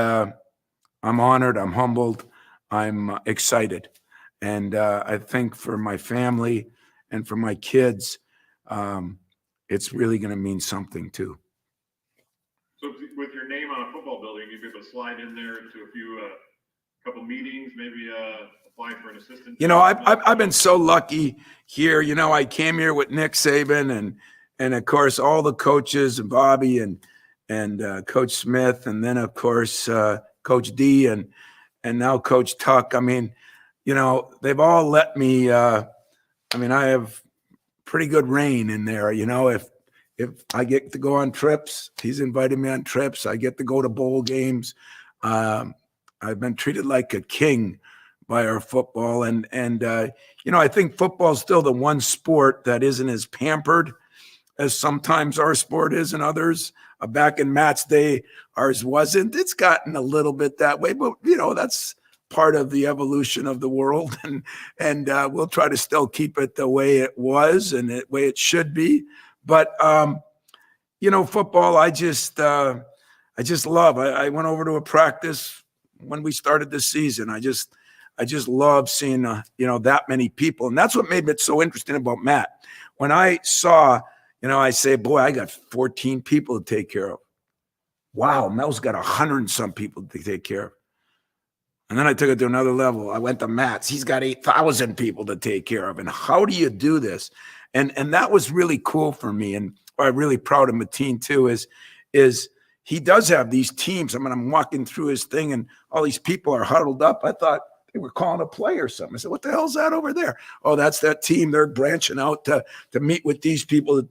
I'm honored. I'm humbled. I'm excited. And I think for my family and for my kids, it's really going to mean something too. So with your name on a football building, you'd be able to slide in there to a couple meetings, maybe apply for an assistant. I've been so lucky here. I came here with Nick Saban and of course all the coaches and Bobby and Coach Smith, and then of course Coach D and now Coach Tuck. They've all let me. I have pretty good reign in there. If I get to go on trips, he's invited me on trips. I get to go to bowl games. I've been treated like a king by our football, and I think football is still the one sport that isn't as pampered as sometimes our sport is and others. Back in Matt's day, ours wasn't. It's gotten a little bit that way, but that's part of the evolution of the world, and we'll try to still keep it the way it was and the way it should be. But football, I just love. I went over to a practice when we started this season. I just love seeing that many people, and that's what made it so interesting about Matt. When I saw, I say, boy, I got 14 people to take care of. Wow, Mel's got 100 and some people to take care of. And then I took it to another level. I went to Matt's. He's got 8,000 people to take care of. And how do you do this? And that was really cool for me. And I'm really proud of Mateen too, is he does have these teams. I'm walking through his thing and all these people are huddled up. I thought they were calling a play or something. I said, what the hell's that over there? Oh, that's that team. They're branching out to meet with these people.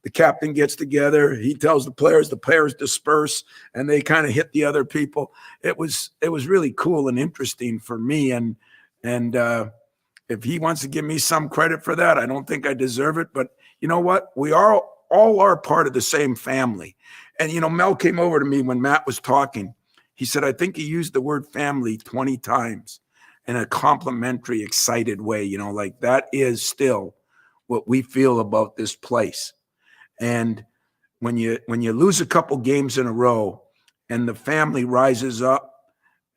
The captain gets together. He tells the players disperse, and they kind of hit the other people. It was really cool and interesting for me. And if he wants to give me some credit for that, I don't think I deserve it. But you know what? We all are part of the same family. And, Mel came over to me when Matt was talking. He said, I think he used the word family 20 times in a complimentary, excited way. Like that is still what we feel about this place. And when you lose a couple games in a row and the family rises up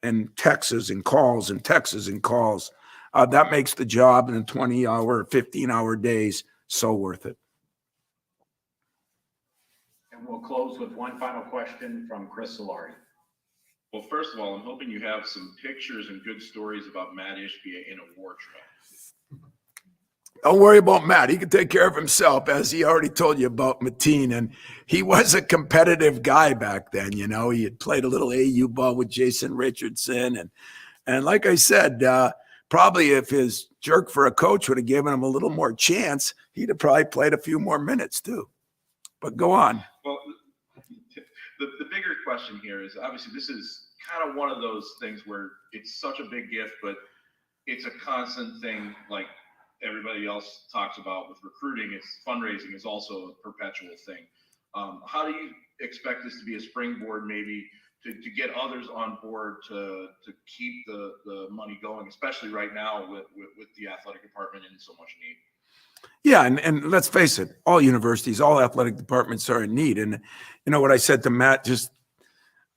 and texts and calls and texts and calls. That makes the job in 20-hour, 15-hour days so worth it. And we'll close with one final question from Chris Solari. Well, first of all, I'm hoping you have some pictures and good stories about Matt Ishbia in a war truck. Don't worry about Matt. He can take care of himself, as he already told you about Mateen. And he was a competitive guy back then. You know, he had played a little AU ball with Jason Richardson. And like I said, probably if his jerk for a coach would have given him a little more chance, he'd have probably played a few more minutes too. But go on. Well, the bigger question here is, obviously this is kind of one of those things where it's such a big gift, but it's a constant thing like everybody else talks about with recruiting. It's fundraising is also a perpetual thing. How do you expect this to be a springboard maybe to get others on board to keep the money going, especially right now with the athletic department in so much need? Yeah, and let's face it, all universities, all athletic departments are in need. And you know what I said to Matt, just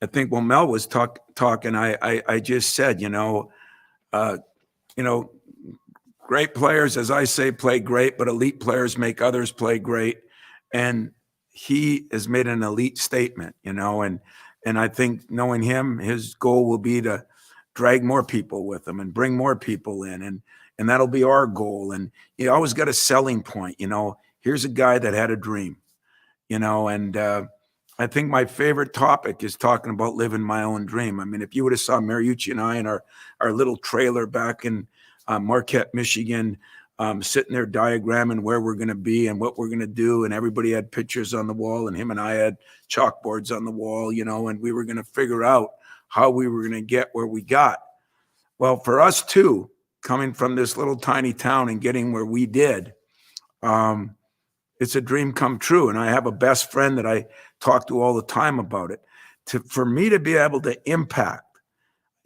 I think when Mel was talking, I just said, great players, as I say, play great, but elite players make others play great. And he has made an elite statement, and I think knowing him, his goal will be to drag more people with him and bring more people in. And that'll be our goal. And you always got a selling point, here's a guy that had a dream, and I think my favorite topic is talking about living my own dream. I mean, if you would have saw Mariucci and I in our little trailer back in Marquette, Michigan, sitting there diagramming where we're going to be and what we're going to do. And everybody had pictures on the wall, and him and I had chalkboards on the wall, and we were going to figure out how we were going to get where we got. Well, for us too, coming from this little tiny town and getting where we did, it's a dream come true. And I have a best friend that I talk to all the time about it. For me to be able to impact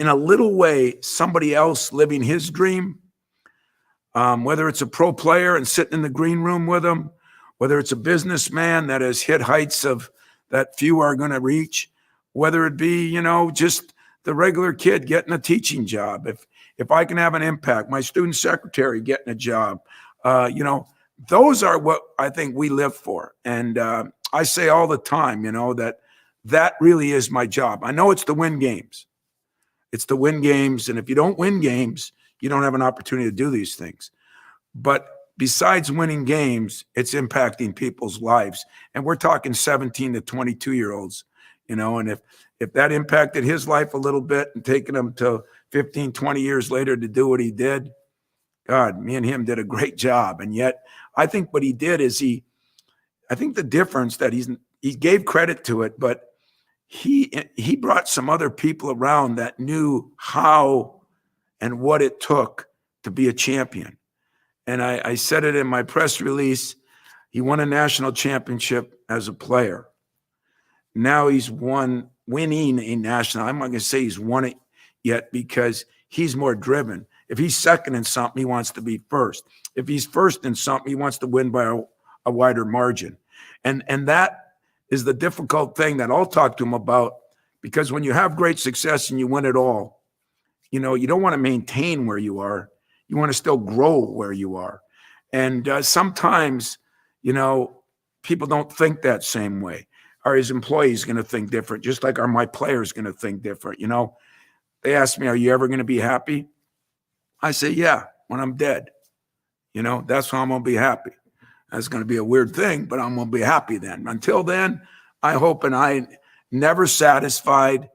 in a little way somebody else living his dream, whether it's a pro player and sitting in the green room with him, whether it's a businessman that has hit heights of that few are going to reach, whether it be, just the regular kid getting a teaching job. If I can have an impact, my student secretary getting a job, those are what I think we live for. And I say all the time, that really is my job. I know it's to win games. It's to win games. And if you don't win games, you don't have an opportunity to do these things. But besides winning games, it's impacting people's lives. And we're talking 17 to 22-year-olds, and if that impacted his life a little bit and taking him to 15, 20 years later to do what he did, God, me and him did a great job. And yet I think what he did is I think the difference that he gave credit to it, but he brought some other people around that knew how and what it took to be a champion. And I said it in my press release. He won a national championship as a player. Now he's winning a national. I'm not going to say he's won it yet because he's more driven. If he's second in something, he wants to be first. If he's first in something, he wants to win by a wider margin. And that is the difficult thing that I'll talk to him about, because when you have great success and you win it all, you don't want to maintain where you are. You want to still grow where you are. And sometimes, people don't think that same way. Are his employees going to think different? Just like are my players going to think different? They ask me, are you ever going to be happy? I say, yeah, when I'm dead. That's when I'm going to be happy. That's going to be a weird thing, but I'm going to be happy then. Until then, I hope and I never satisfied.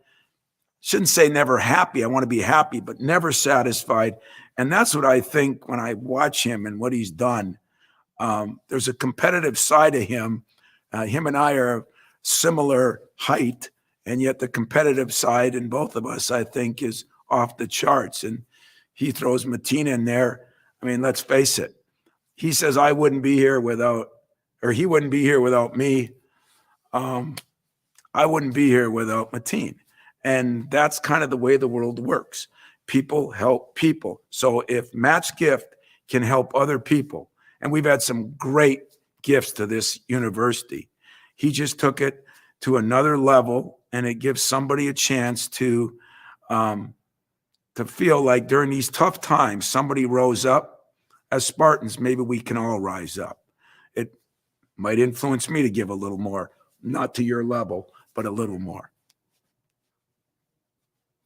Shouldn't say never happy. I want to be happy, but never satisfied. And that's what I think when I watch him and what he's done. There's a competitive side of him. Him and I are similar height, and yet the competitive side in both of us, I think, is off the charts. And he throws Mateen in there. I mean, let's face it. He says, he wouldn't be here without me. I wouldn't be here without Mateen. And that's kind of the way the world works. People help people. So if Matt's gift can help other people, and we've had some great gifts to this university, he just took it to another level, and it gives somebody a chance to to feel like during these tough times, somebody rose up. As Spartans, maybe we can all rise up. It might influence me to give a little more, not to your level, but a little more.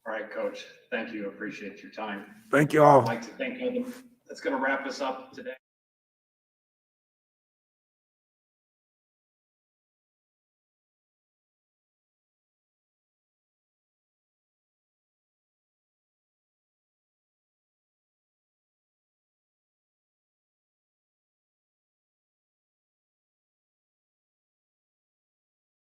All right, Coach. Thank you. Appreciate your time. Thank you all. I'd like to thank all the, that's going to wrap us up today.